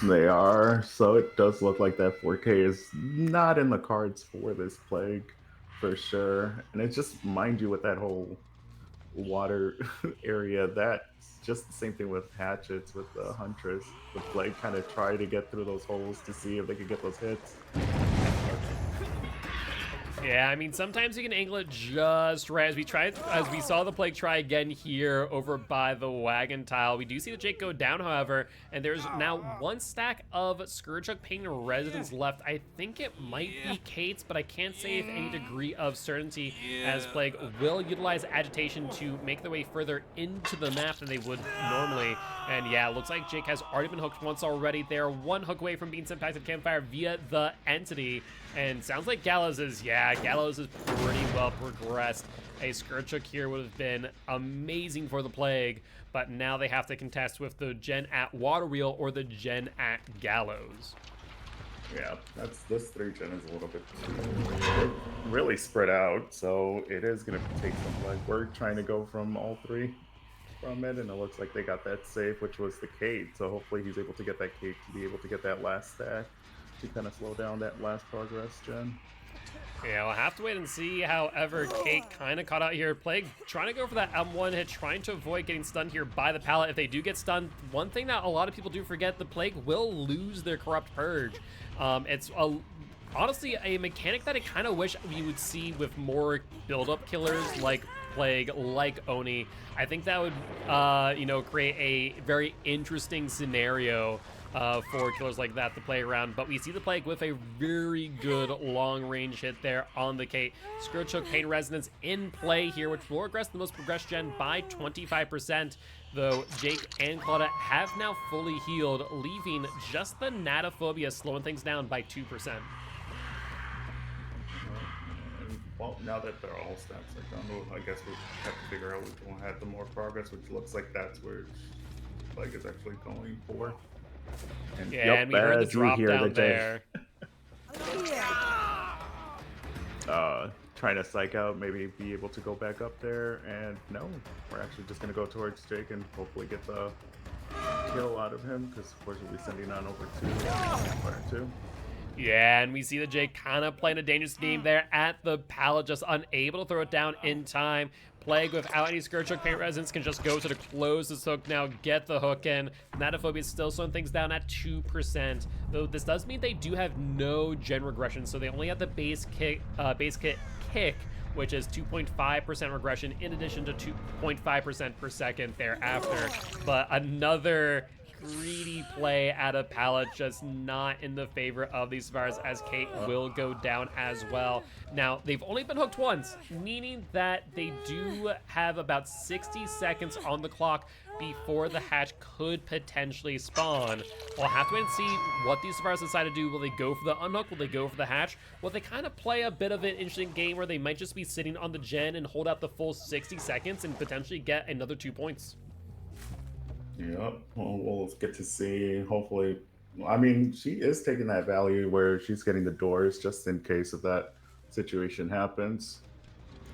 Speaker 2: They are, so it does look like that 4K is not in the cards for this Plague, for sure. And it's just, mind you, with that whole water area, that's just the same thing with hatchets with the Huntress. The Plague kind of try to get through those holes to see if they could get those hits.
Speaker 1: Yeah, I mean, sometimes you can angle it just right. As we saw the Plague try again here over by the wagon tile. We do see the Jake go down, however, and there's now 1 stack of Scourge Hook Pain Residents left. I think it might be Kate's, but I can't say with any degree of certainty, as Plague will utilize agitation to make their way further into the map than they would normally. And yeah, it looks like Jake has already been hooked once already. They're 1 hook away from being sent back to Campfire via the entity. And sounds like Gallows is pretty well progressed. A Scourge Hook here would have been amazing for the Plague, but now they have to contest with the gen at Water Wheel or the gen at Gallows.
Speaker 2: Yeah, this 3 gen is a little bit really spread out, so it is going to take some legwork trying to go from all 3 from it, and it looks like they got that safe, which was the Kate, so hopefully he's able to get that Kate to be able to get that last stack to kind of slow down that last progress gen.
Speaker 1: Yeah, we'll have to wait and see. However, Kate kind of caught out here. Plague trying to go for that M1 hit, trying to avoid getting stunned here by the pallet. If they do get stunned, one thing that a lot of people do forget, the Plague will lose their Corrupt Purge. It's honestly a mechanic that I kind of wish we would see with more build-up killers like Plague, like Oni. I think that would, create a very interesting scenario for killers like that to play around. But we see the Plague with a very good long-range hit there on the Kate. Scourge Hook Pain Resonance in play here, which will regress the most progressed gen by 25%, though Jake and Claudette have now fully healed, leaving just the Natophobia slowing things down by 2%.
Speaker 2: Well, now that they're all stacks like done, I guess we'll have to figure out which one had the more progress, which looks like that's where Plague is actually going for. And
Speaker 1: yeah, and we heard the drop down there.
Speaker 2: Trying to psych out, maybe be able to go back up there, and no, we're actually just going to go towards Jake and hopefully get the kill out of him, because of course we'll be sending on over to two.
Speaker 1: Yeah, and we see the Jake kind of playing a dangerous game there at the pallet, just unable to throw it down in time. Plague, without any Scourge Hook Paint Resistance, can just go to the close this hook now, get the hook in. Natophobia is still slowing things down at 2%. Though this does mean they do have no gen regression, so they only have the base kit kick, which is 2.5% regression in addition to 2.5% per second thereafter. But another greedy play out of Pallet, just not in the favor of these Survivors, as Kate will go down as well. Now, they've only been hooked once, meaning that they do have about 60 seconds on the clock before the hatch could potentially spawn. We'll have to wait and see what these Survivors decide to do. Will they go for the unhook? Will they go for the hatch? Will they kind of play a bit of an interesting game where they might just be sitting on the gen and hold out the full 60 seconds and potentially get another 2 points?
Speaker 2: Yep. Well, we'll get to see. Hopefully, I mean, she is taking that value where she's getting the doors just in case if that situation happens,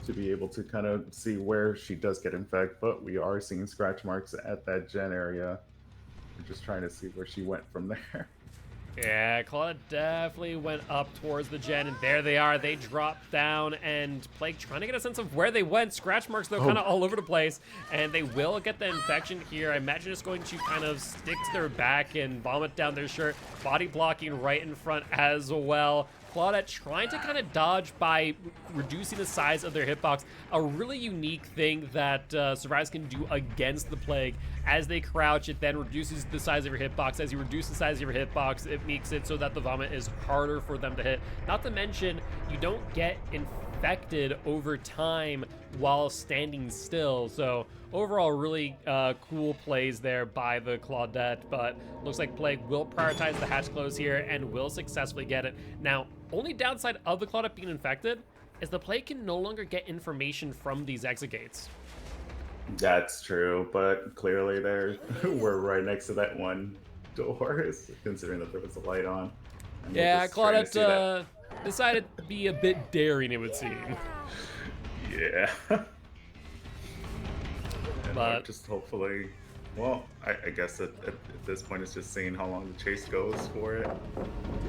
Speaker 2: to be able to kind of see where she does get infected. But we are seeing scratch marks at that gen area. We're just trying to see where she went from there.
Speaker 1: Yeah, Claudia definitely went up towards the gen, and there they are. They dropped down, and Plague trying to get a sense of where they went. Scratch marks, though, kind of all over the place, and they will get the infection here. I imagine it's going to kind of stick to their back and vomit down their shirt. Body blocking right in front as well. Claudette trying to kind of dodge by reducing the size of their hitbox. A really unique thing that Survivors can do against the Plague. As they crouch, it then reduces the size of your hitbox. As you reduce the size of your hitbox, it makes it so that the vomit is harder for them to hit. Not to mention, you don't get infected over time while standing still. So overall, really cool plays there by the Claudette, but looks like Plague will prioritize the hatch close here and will successfully get it. Now, only downside of the Claudette being infected is the Plague can no longer get information from these exit gates.
Speaker 2: That's true, but clearly we're right next to that one door, considering that there was a light on.
Speaker 1: Yeah, Claudette decided to be a bit daring, it would seem.
Speaker 2: Yeah.
Speaker 1: But
Speaker 2: just hopefully, well, I guess at this point it's just seeing how long the chase goes for it.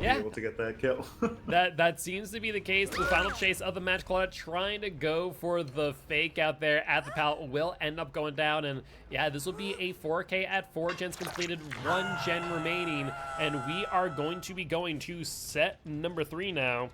Speaker 1: Yeah.
Speaker 2: Be able to get that kill.
Speaker 1: that seems to be the case. The final chase of the match, Claudia trying to go for the fake out there at the pallet will end up going down, and yeah, this will be a 4K at 4 gens completed, 1 gen remaining, and we are going to be going to set number 3 now,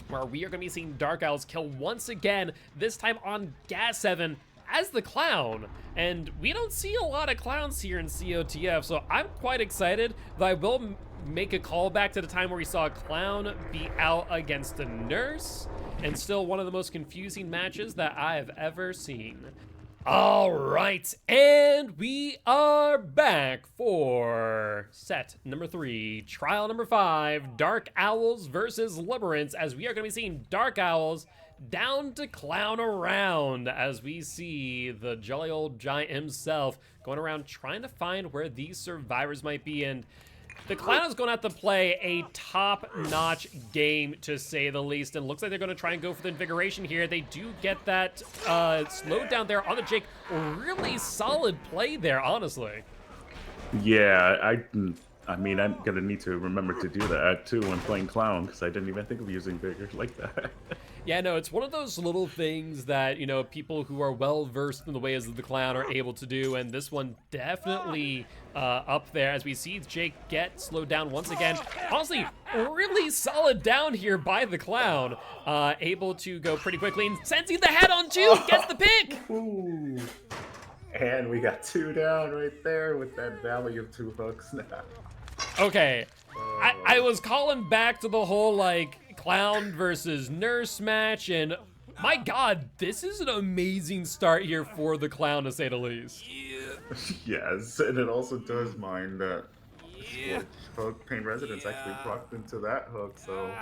Speaker 1: where we are going to be seeing Dark Owls kill once again, this time on Gas 7 as the clown. And we don't see a lot of clowns here in COTF, so I'm quite excited. Though I will make a call back to the time where we saw a clown be out against a nurse, and still one of the most confusing matches that I have ever seen. All right, and we are back for set number 3, trial number 5, Dark Owls versus Limerence, as we are going to be seeing Dark Owls down to clown around, as we see the jolly old giant himself going around trying to find where these survivors might be. And the clown is going to have to play a top-notch game, to say the least, and looks like they're going to try and go for the invigoration here. They do get that slowed down there on the Jake. Really solid play there, honestly.
Speaker 2: Yeah, I mean, I'm gonna need to remember to do that too when playing clown, because I didn't even think of using vigor like that.
Speaker 1: Yeah, no, it's one of those little things that, you know, people who are well versed in the ways of the clown are able to do, and this one definitely up there as we see Jake get slowed down once again. Honestly, really solid down here by the clown, able to go pretty quickly, and sensing the head on too, gets the pick.
Speaker 2: Ooh. And we got 2 down right there with that valley of 2 hooks now.
Speaker 1: Okay, I was calling back to the whole, like, clown versus nurse match, and my god, this is an amazing start here for the clown, to say the least.
Speaker 2: Yes, and it also does mind that hook pain residence actually procced into that hook, so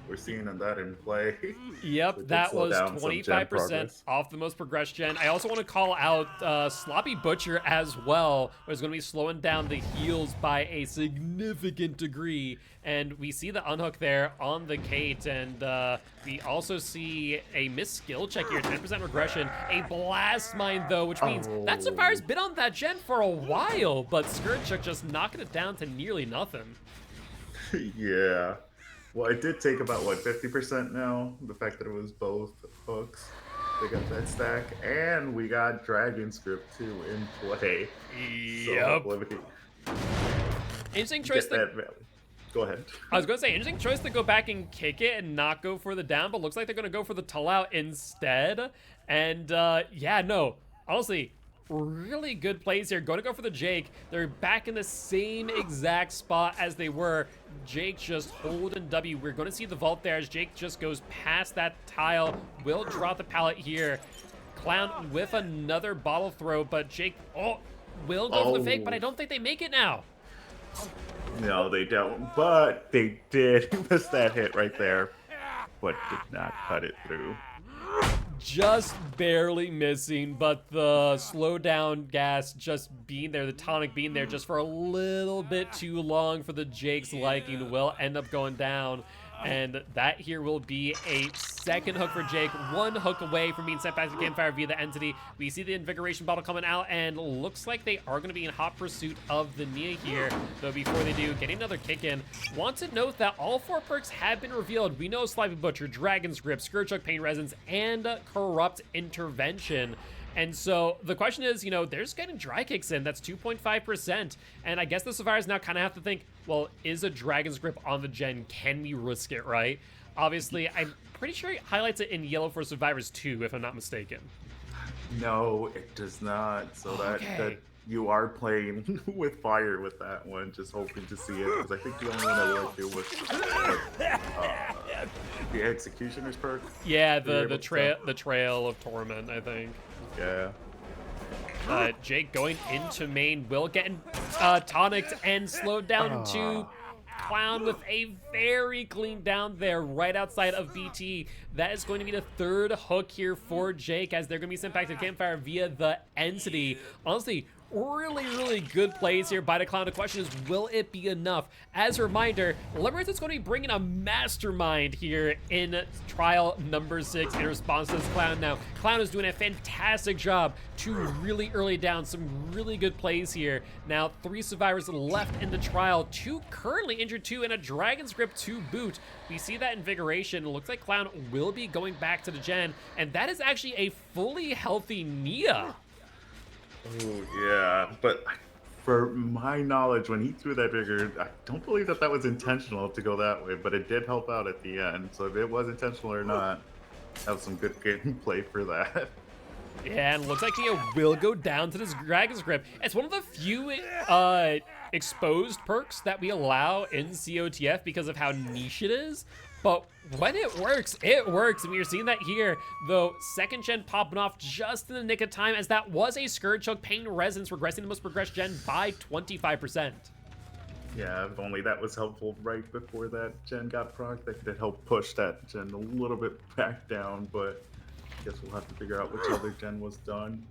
Speaker 2: we're seeing that in play.
Speaker 1: Yep, that was 25% off the most progressed gen. I also want to call out Sloppy Butcher as well, who's going to be slowing down the heals by a significant degree. And we see the unhook there on the Kate, and we also see a missed skill check here, 10% regression. A blast mine, though, which means that Survivor's been on that gen for a while, but Scourge just knocking it down to nearly nothing.
Speaker 2: Yeah. Well, it did take about, what, 50% now? The fact that it was both hooks. They got that stack, and we got Dragon Script too in play. So
Speaker 1: Yep.
Speaker 2: hopefully we can
Speaker 1: Interesting choice
Speaker 2: get
Speaker 1: to...
Speaker 2: that value. Go ahead.
Speaker 1: I was going to say, interesting choice to go back and kick it and not go for the down, but looks like they're going to go for the tull out instead. And yeah, no, honestly, really good plays here. Going to go for the Jake. They're back in the same exact spot as they were. Jake just holding W. We're going to see the vault there as Jake just goes past that tile. Will drop the pallet here. Clown with another bottle throw, but Jake, will go for the fake, but I don't think they make it now.
Speaker 2: No, they don't. But they did miss that hit right there, but did not cut it through.
Speaker 1: Just barely missing, but the slowdown gas just being there, the tonic being there just for a little bit too long for the Jake's liking will end up going down. And that here will be a second hook for Jake. One hook away from being sent back to campfire via the entity. We see the invigoration bottle coming out, and looks like they are going to be in hot pursuit of the Nia here. Though before they do, getting another kick in. Want to note that all 4 perks have been revealed. We know Slimy Butcher, Dragon's Grip, Scourgehook, Pain Resonance, and Corrupt Intervention. And so the question is, you know, there's getting dry kicks in. That's 2.5%. And I guess the survivors now kind of have to think, well, is a Dragon's Grip on the gen? Can we risk it, right? Obviously, I'm pretty sure it highlights it in yellow for survivors too, if I'm not mistaken.
Speaker 2: No, it does not. So that you are playing with fire with that one, just hoping to see it. Because I think the only one I worked it was the Executioner's perk.
Speaker 1: Yeah, the trail of torment, I think.
Speaker 2: Yeah.
Speaker 1: Jake going into main, will getting tonicked and slowed down to Clown with a very clean down there right outside of BT. That is going to be the 3rd hook here for Jake as they're going to be sent back to the campfire via the entity. Honestly, really good plays here by the Clown. The question is, will it be enough? As a reminder, Limerence is going to be bringing a mastermind here in trial number 6 in response to this Clown. Now, Clown is doing a fantastic job to really early down some really good plays here. Now, 3 survivors left in the trial, 2 currently injured, 2 and a Dragon's Grip to boot. We see that invigoration. It looks like Clown will be going back to the gen, and that is actually a fully healthy Nia.
Speaker 2: Oh, yeah. But for my knowledge, when he threw that trigger, I don't believe that was intentional to go that way, but it did help out at the end. So if it was intentional or not, have some good gameplay for that.
Speaker 1: Yeah, and looks like Nia will go down to this Dragon's Grip. It's one of the few exposed perks that we allow in COTF because of how niche it is. But when it works, it works. And we are seeing that here, though, 2nd gen popping off just in the nick of time, as that was a Scourgehook Pain Resonance, regressing the most progressed gen by 25%.
Speaker 2: Yeah, if only that was helpful right before that gen got proc, that could help push that gen a little bit back down, but I guess we'll have to figure out which other gen was done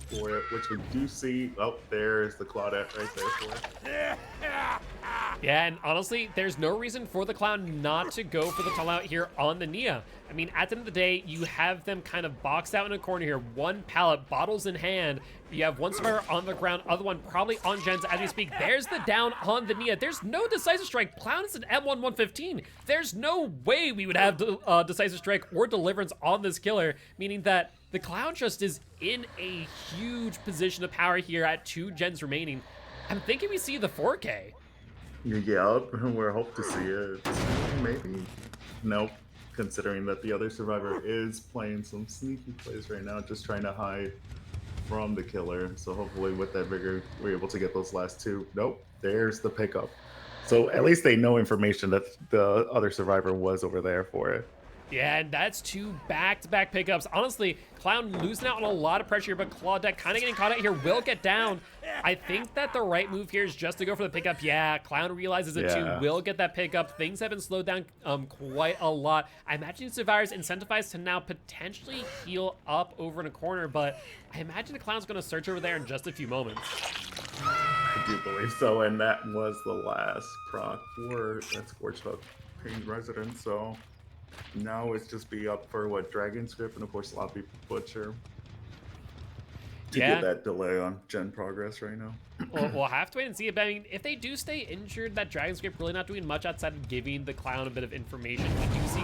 Speaker 2: for it, which we do see. Oh, there's the Claudette right there for it.
Speaker 1: Yeah, and honestly, there's no reason for the Clown not to go for the tull out here on the Nia. I mean, at the end of the day, you have them kind of boxed out in a corner here, 1 pallet, bottles in hand. You have 1 survivor on the ground, other one probably on gens as we speak. There's the down on the Nia. There's no decisive strike. Clown is an M1-115. There's no way we would have decisive strike or deliverance on this killer, meaning that the Clown just is in a huge position of power here at 2 gens remaining. I'm thinking we see the 4K.
Speaker 2: Yep, we're hoping to see it. Maybe? Nope. Considering that the other survivor is playing some sneaky plays right now, just trying to hide from the killer. So hopefully with that vigor, we're able to get those last 2. Nope, there's the pickup. So at least they know information that the other survivor was over there for it.
Speaker 1: Yeah, and that's 2 back-to-back pickups. Honestly, Clown losing out on a lot of pressure here, but Claudette kind of getting caught out here, will get down. I think that the right move here is just to go for the pickup. Yeah, Clown realizes it too, will get that pickup. Things have been slowed down quite a lot. I imagine survivors incentivized to now potentially heal up over in a corner, but I imagine the Clown's going to search over there in just a few moments.
Speaker 2: I do believe so, and that was the last proc for that Scourgehook Pain Residence, so now it's just be up for what, Dragon's Grip and of course Sloppy Butcher. to get that delay on gen progress right now.
Speaker 1: Well, we'll have to wait and see. But I mean, if they do stay injured, that Dragon's Grip really not doing much outside of giving the clown a bit of information. We do see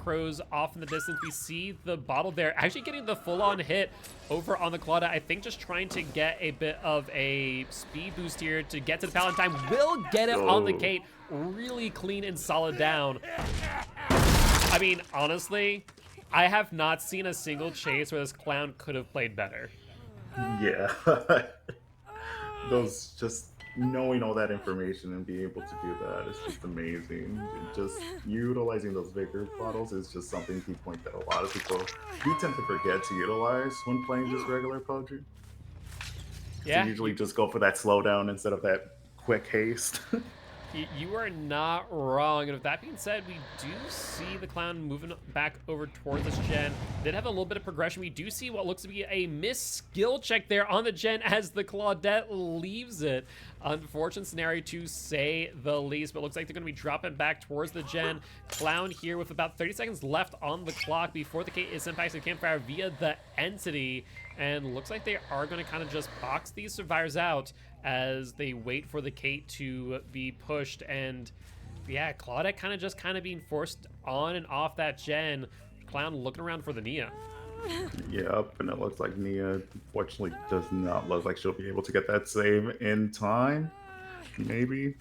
Speaker 1: crows off in the distance. We see the bottle there actually getting the full-on hit over on the Clawdette. I think just trying to get a bit of a speed boost here to get to the Palatine. Will get it on the Kate. Really clean and solid down. I mean, honestly, I have not seen a single chase where this clown could have played better.
Speaker 2: Yeah. Those just knowing all that information and being able to do that is just amazing. Just utilizing those vigor bottles is just something key point that a lot of people do tend to forget to utilize when playing just regular PUBG.
Speaker 1: Yeah.
Speaker 2: They usually just go for that slowdown instead of that quick haste.
Speaker 1: You are not wrong. And with that being said, we do see the clown moving back over towards this gen. Did have a little bit of progression. We do see what looks to be a missed skill check there on the gen as the Claudette leaves it. Unfortunate scenario to say the least, but looks like they're going to be dropping back towards the gen. Clown here with about 30 seconds left on the clock before the Kate is sent back to the campfire via the entity. And looks like they are going to kind of just box these survivors out as they wait for the Kate to be pushed. And yeah, Claudette kind of being forced on and off that gen. Clown looking around for the Nia.
Speaker 2: Yep, and it looks like Nia unfortunately does not look like she'll be able to get that save in time. Maybe.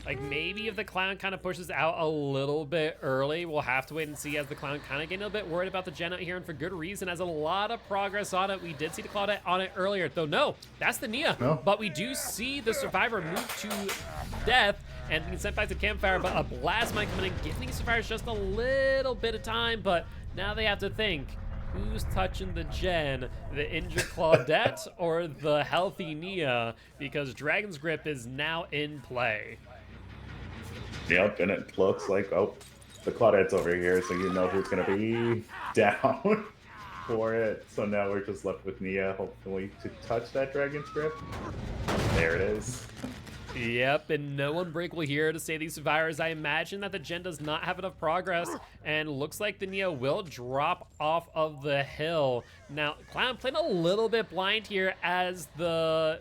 Speaker 1: Like, maybe if the clown kind of pushes out a little bit early, we'll have to wait and see, as the clown kind of getting a bit worried about the gen out here, and for good reason, as a lot of progress on it. We did see the Claudette on it earlier, though no, that's the Nia.
Speaker 2: No.
Speaker 1: But we do see the survivor move to death and being sent back to the campfire, but a blast might come in and giving these survivors just a little bit of time, but now they have to think, who's touching the gen, the injured Claudette or the healthy Nia? Because Dragon's Grip is now in play.
Speaker 2: Yep, and it looks like, oh, the Claudette's over here, so you know who's going to be down for it. So now we're just left with Nia, hopefully, to touch that Dragon's Grip. There it is.
Speaker 1: Yep, and no unbreakable here to save these survivors. I imagine that the gen does not have enough progress, and looks like the Nia will drop off of the hill. Now, Clown playing a little bit blind here, as the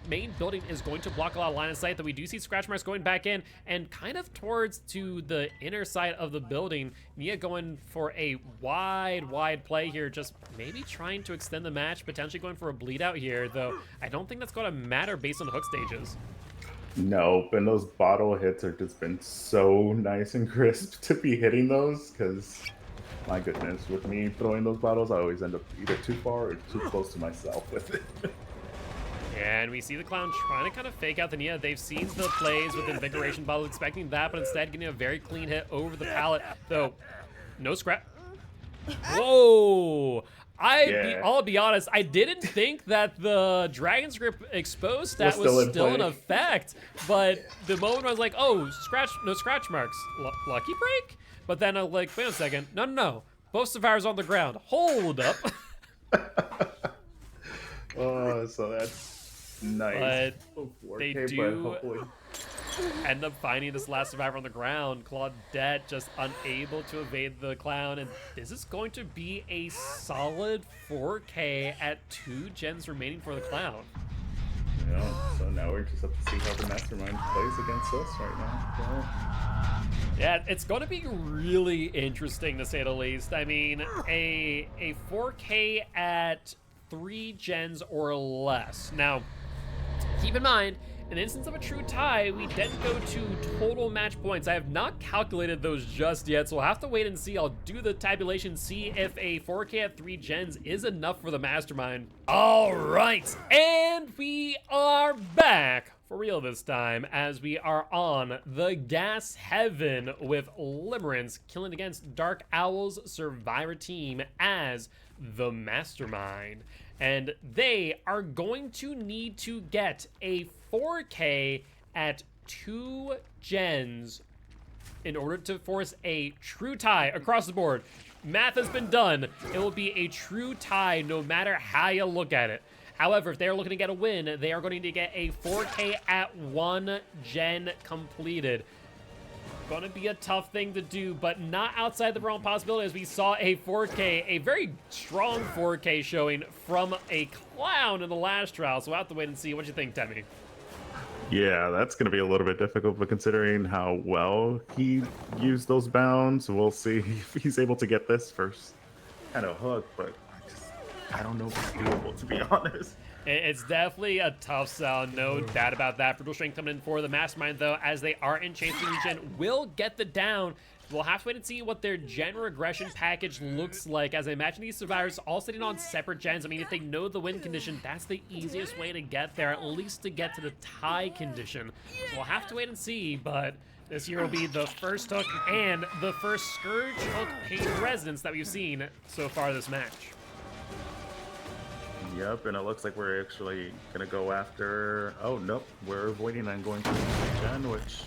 Speaker 1: main building is going to block a lot of line of sight, that we do see scratch marks going back in and kind of towards to the inner side of the building. Nia going for a wide play here, just maybe trying to extend the match, potentially going for a bleed out here, though I don't think that's going to matter based on the hook stages.
Speaker 2: Nope, and those bottle hits have just been so nice and crisp to be hitting those, because my goodness, with me throwing those bottles, I always end up either too far or too close to myself with it.
Speaker 1: And we see the clown trying to kind of fake out the Nia. They've seen the plays with Invigoration bottles, expecting that, but instead getting a very clean hit over the pallet, though no scrap. Whoa! I'll be honest, I didn't think that the Dragon's Grip exposed stat was still in effect, but the moment I was like, oh, no scratch marks, lucky break? But then I was like, wait a second, no, both survivors on the ground, hold up.
Speaker 2: Oh, so that's nice.
Speaker 1: But they do end up finding this last survivor on the ground. Claudette just unable to evade the clown, and this is going to be a solid 4K at 2 gens remaining for the clown.
Speaker 2: Yeah, so now we just have to see how the Mastermind plays against us right now. So.
Speaker 1: Yeah, it's going to be really interesting to say the least. I mean, a 4K at 3 gens or less. Now, keep in mind, in the instance of a true tie, we then go to total match points. I have not calculated those just yet, so we'll have to wait and see. I'll do the tabulation, see if a 4K at 3 gens is enough for the Mastermind. All right, and we are back for real this time, as we are on the gas heaven with Limerence killing against Dark Owl's Survivor team as the Mastermind. And they are going to need to get a 4K at 2 gens in order to force a true tie across the board. Math has been done. It will be a true tie no matter how you look at it. However, if they're looking to get a win, they are going to get a 4K at 1 gen completed. Going to be a tough thing to do, but not outside the realm of possibility, as we saw a 4K, a very strong 4K showing from a clown in the last trial. So we'll have to wait and see. What you think, Temmie?
Speaker 2: Yeah, that's going to be a little bit difficult, but considering how well he used those bounds, we'll see if he's able to get this first kind of hook, but I don't know if it's doable, to be honest.
Speaker 1: It's definitely a tough sound, no doubt about that. Brutal Strength coming in for the Mastermind, though, as they are in chase regen, will get the down. We'll have to wait and see what their gen regression package looks like, as I imagine these survivors all sitting on separate gens. I mean, if they know the win condition, that's the easiest way to get there, at least to get to the tie condition. So we'll have to wait and see, but this here will be the first hook and the first Scourge Hook Pain Resonance that we've seen so far this match.
Speaker 2: Yep, and it looks like we're actually going to go after... Oh, nope, we're avoiding and going to the gen, which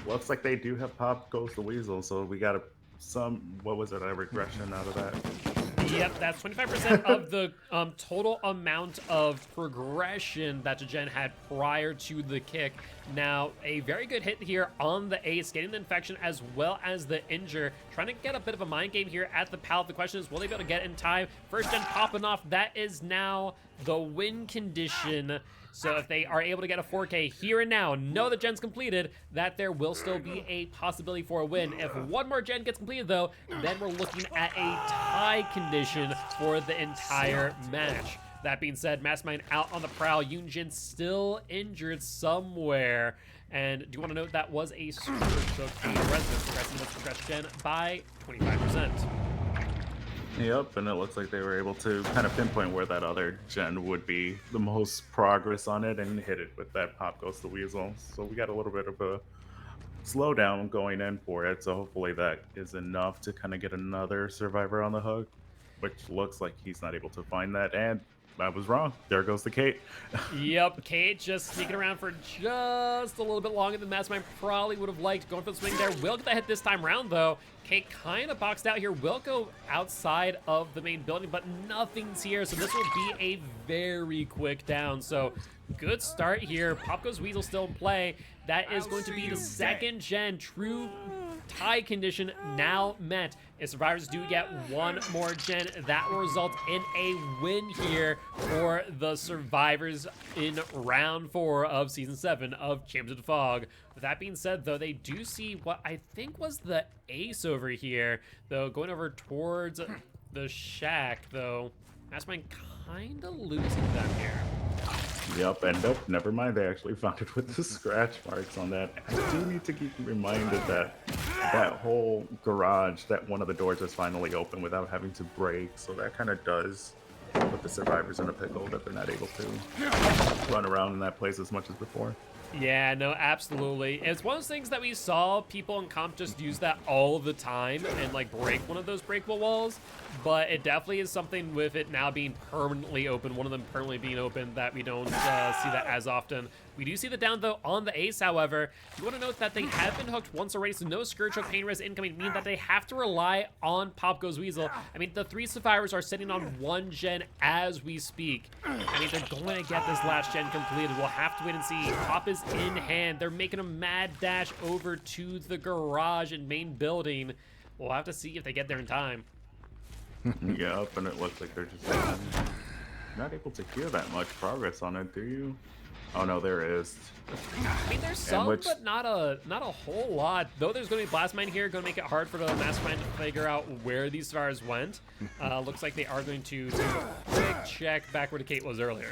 Speaker 2: looks like they do have Pop Goes the Weasel, so we got what was it, a regression out of that?
Speaker 1: Yep, that's 25% of the total amount of progression that Gen had prior to the kick. Now, a very good hit here on the ace, getting the infection as well as the injure. Trying to get a bit of a mind game here at the pallet. The question is, will they be able to get in time? First gen popping off. That is now the win condition. So if they are able to get a 4K here and now, know the gen's completed, that there will still be a possibility for a win. If one more gen gets completed, though, then we're looking at a tie condition for the entire match. That being said, Mastermind out on the prowl. Yunjin still injured somewhere. And do you want to note that was a Scourge Hook Resonance, progressing the progress gen by 25%.
Speaker 2: Yep, and it looks like they were able to kind of pinpoint where that other gen would be the most progress on it and hit it with that Pop Goes the Weasel. So we got a little bit of a slowdown going in for it, so hopefully that is enough to kind of get another survivor on the hook, which looks like he's not able to find that, and I was wrong. There goes the Kate.
Speaker 1: Yep, Kate just sneaking around for just a little bit longer than Mastermind probably would have liked. Going for the swing there. Will get that hit this time around, though. Kate kind of boxed out here. Will go outside of the main building, but nothing's here, so this will be a very quick down. So good start here. Pop Goes Weasel still in play. That is going to be the second gen true tie condition now met. If survivors do get one more gen, that will result in a win here for the survivors in round 4 of season 7 of Champions of the Fog. With that being said, though, they do see what I think was the ace over here, though, going over towards the shack, though. Mastermind kind of losing them here.
Speaker 2: Yep, and nope, never mind. They actually found it with the scratch marks on that. I do need to keep reminded that that whole garage, that one of the doors is finally open without having to break. So that kind of does put the survivors in a pickle that they're not able to run around in that place as much as before.
Speaker 1: Yeah, no, absolutely. It's one of those things that we saw people in comp just use that all the time and like break one of those breakable walls, but it definitely is something with it now being permanently open, one of them permanently being open, that we don't see that as often. We do see the down, though, on the ace, however. You want to note that they have been hooked once already, so no Scourge Hook Pain Res incoming, meaning that they have to rely on Pop Goes Weasel. I mean, the 3 survivors are sitting on 1 gen as we speak. I mean, they're going to get this last gen completed. We'll have to wait and see. Pop is in hand. They're making a mad dash over to the garage and main building. We'll have to see if they get there in time.
Speaker 2: Yep, and it looks like they're just not able to hear that much progress on it, do you? Oh no, there is.
Speaker 1: I mean, there's some, but not a whole lot. Though there's going to be Blast Mine here, going to make it hard for the Mastermind to figure out where these stars went. Looks like they are going to take a quick check back where the Kate was earlier.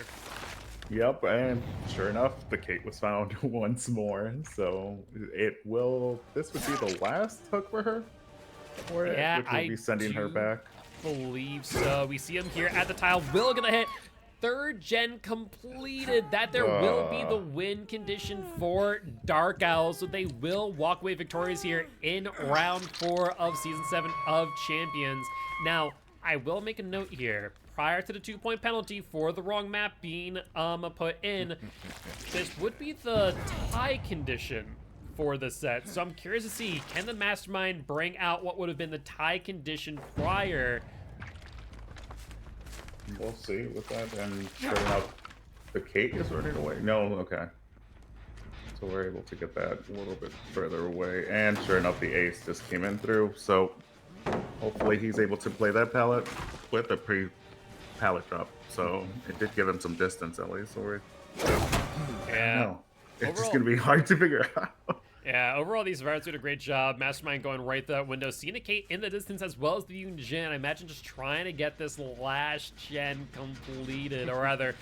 Speaker 2: Yep, and sure enough, the Kate was found once more. So this would be the last hook for her? Or
Speaker 1: yeah,
Speaker 2: which will be sending her back?
Speaker 1: Believe so. We see him here at the tile. Will get a hit. 3rd gen completed. That there will be the win condition for Dark Owls, so they will walk away victorious here in round 4 of season 7 of Champions. Now, I will make a note here. Prior to the 2-point penalty for the wrong map being put in, this would be the tie condition for the set. So I'm curious to see, can the Mastermind bring out what would have been the tie condition prior?
Speaker 2: We'll see with that. And sure enough, the Kate is running away. No, okay. So we're able to get that a little bit further away. And sure enough, the ace just came in through. So hopefully he's able to play that pallet with a pre-pallet drop. So it did give him some distance at least. So we're,
Speaker 1: Yeah.
Speaker 2: no, it's just
Speaker 1: Overall-
Speaker 2: going to be hard to figure out.
Speaker 1: Yeah, overall, these survivors did a great job. Mastermind going right through that window. Seeing a Kate in the distance as well as the Yoon Jin. I imagine just trying to get this last gen completed, or rather,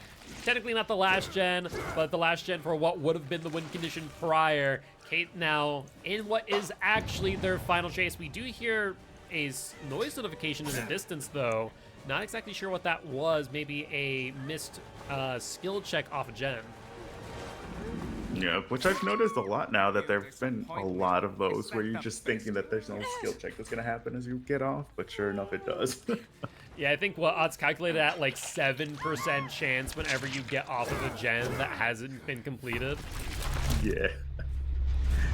Speaker 1: technically not the last gen, but the last gen for what would have been the win condition prior. Kate now in what is actually their final chase. We do hear a noise notification in the distance, though. Not exactly sure what that was. Maybe a missed skill check off a gen.
Speaker 2: Yeah, which I've noticed a lot now that there've been a lot of those where you're just thinking that there's no skill check that's going to happen as you get off, but sure enough, it does.
Speaker 1: Yeah, I think what odds calculated at like 7% chance whenever you get off of a gen that hasn't been completed.
Speaker 2: Yeah.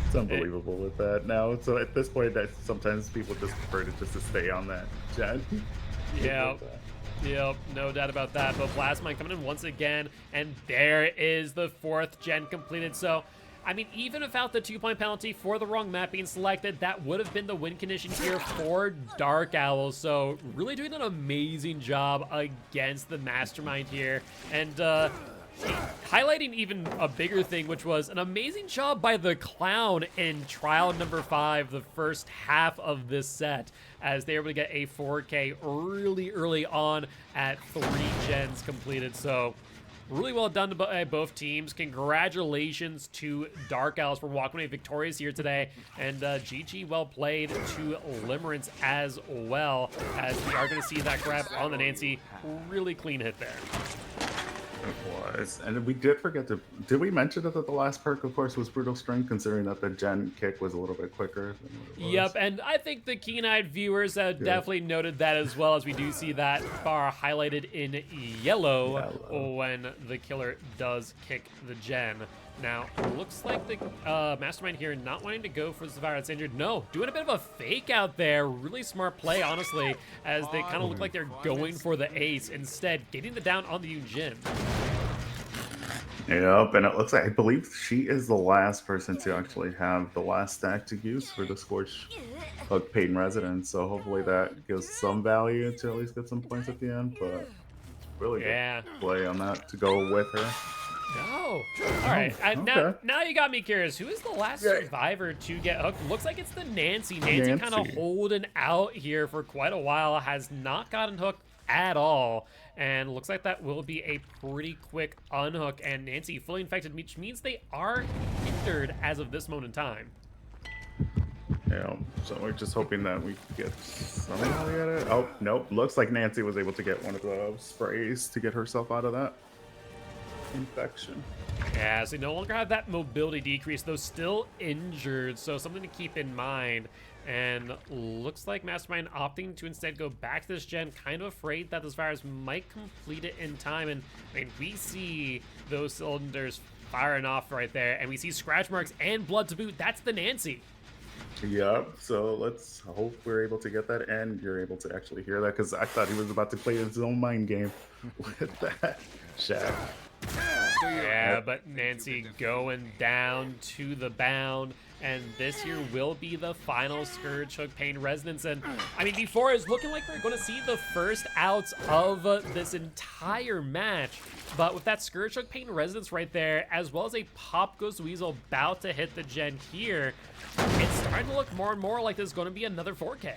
Speaker 2: It's unbelievable with that now. So at this point, that sometimes people just prefer to stay on that gen.
Speaker 1: Yeah. Yep, no doubt about that. But Plasmine coming in once again, and there is the 4th gen completed. So, I mean, even without the 2-point penalty for the wrong map being selected, that would have been the win condition here for Dark Owl. So, really doing an amazing job against the Mastermind here. And, highlighting even a bigger thing, which was an amazing job by the Clown in trial number 5, the first half of this set, as they were able to get a 4K really early on at 3 gens completed. So really well done by both teams. Congratulations to Dark Owls for walking away victorious here today, and GG well played to Limerence as well, as we are going to see that grab on the Nancy. Really clean hit there.
Speaker 2: It was, and we did forget to. Did we mention that the last perk, of course, was Brutal Strength, considering that the gen kick was a little bit quicker than what it was?
Speaker 1: Yep, and I think the keen-eyed viewers definitely noted that as well, as we do see that bar highlighted in yellow when the killer does kick the gen. Now, looks like the Mastermind here not wanting to go for the survivor that's injured. No, doing a bit of a fake out there. Really smart play, honestly, as they kind of look like they're going for the ace. Instead, getting the down on the Yoon Jin.
Speaker 2: Yep, and it looks like, I believe she is the last person to actually have the last stack to use for the Scorch Hook Paid in Residence, so hopefully that gives some value to at least get some points at the end, but really good play on that to go with her.
Speaker 1: No. All right. Now you got me curious. Who is the last survivor to get hooked? Looks like it's the Nancy. Nancy kind of holding out here for quite a while. Has not gotten hooked at all. And looks like that will be a pretty quick unhook. And Nancy fully infected, which means they are hindered as of this moment in time.
Speaker 2: Yeah, so we're just hoping that we get something out of it. Oh, nope. Looks like Nancy was able to get one of the sprays to get herself out of that infection.
Speaker 1: Yeah, so they no longer have that mobility decrease, though still injured, so something to keep in mind. And looks like Mastermind opting to instead go back to this gen, kind of afraid that this virus might complete it in time. And I mean, we see those cylinders firing off right there, and we see scratch marks and blood to boot. That's the Nancy.
Speaker 2: Yep, so let's hope we're able to get that, and you're able to actually hear that, because I thought he was about to play his own mind game with that shaft.
Speaker 1: Yeah, but Nancy going down to the bound, and this here will be the final Scourge Hook Pain Resonance. And I mean, before it's looking like we're going to see the first outs of this entire match, but with that Scourge Hook Pain Resonance right there, as well as a Pop Ghost Weasel about to hit the gen here, it's starting to look more and more like there's going to be another 4K.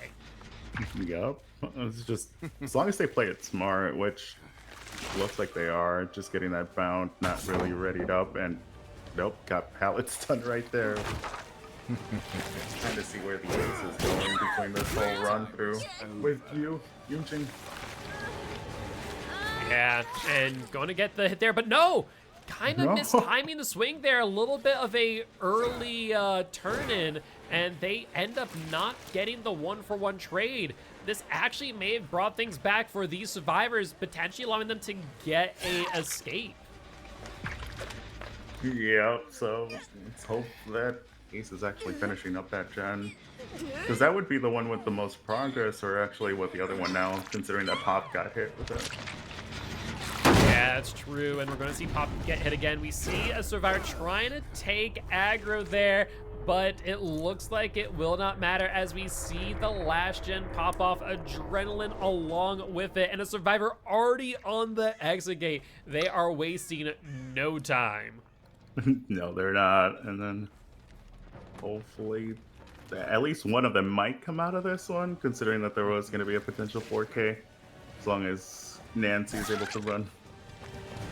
Speaker 2: Yep, it's just as long as they play it smart, which looks like they are, just getting that bound not really readied up, and nope, got pallets done right there. Trying to see where the ace is going between this whole run through with you, Yoonjin.
Speaker 1: Yeah, and going to get the hit there, but no! Kind of mistiming the swing there, a little bit of a early turn in, and they end up not getting the 1-for-1 trade. This actually may have brought things back for these survivors, potentially allowing them to get a escape.
Speaker 2: Yep, so let's hope that Ace is actually finishing up that gen, because that would be the one with the most progress, or actually what the other one now, considering that Pop got hit with it.
Speaker 1: Yeah, that's true, and we're going to see Pop get hit again. We see a Survivor trying to take aggro there, but it looks like it will not matter as we see the last gen pop off, Adrenaline along with it, and a Survivor already on the exit gate. They are wasting no time.
Speaker 2: No, they're not. And then hopefully at least one of them might come out of this one, considering that there was going to be a potential 4K, as long as Nancy is able to run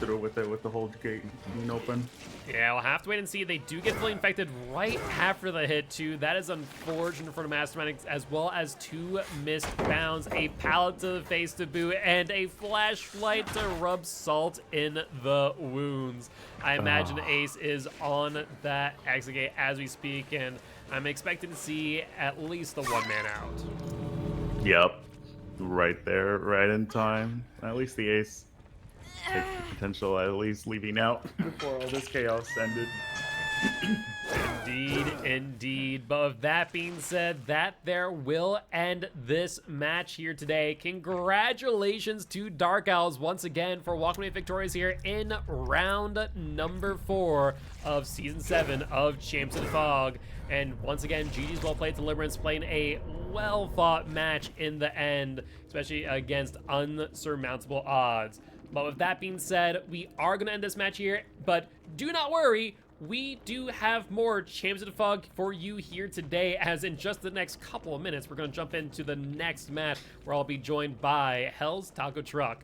Speaker 2: through with it with the whole gate being open.
Speaker 1: Yeah, we'll have to wait and see. They do get fully infected right after the hit, too. That is unfortunate for the Mastermind, as well as 2 missed bounds, a pallet to the face to boot, and a flashlight to rub salt in the wounds. I imagine Ace is on that exit gate as we speak, and I'm expecting to see at least the 1-man out.
Speaker 2: Yep. Right there, right in time. At least the Ace takes the potential, at least leaving out before all this chaos ended.
Speaker 1: Indeed, indeed. But with that being said, that there will end this match here today. Congratulations to Dark Owls once again for walking away victorious here in round number 4 of Season 7 of Champs of the Fog. And once again, GG's well played to Limerence, playing a well-fought match in the end, especially against unsurmountable odds. But with that being said, we are going to end this match here, but do not worry, we do have more Champs of the Fog for you here today, as in just the next couple of minutes, we're going to jump into the next match where I'll be joined by Hell's Taco Truck.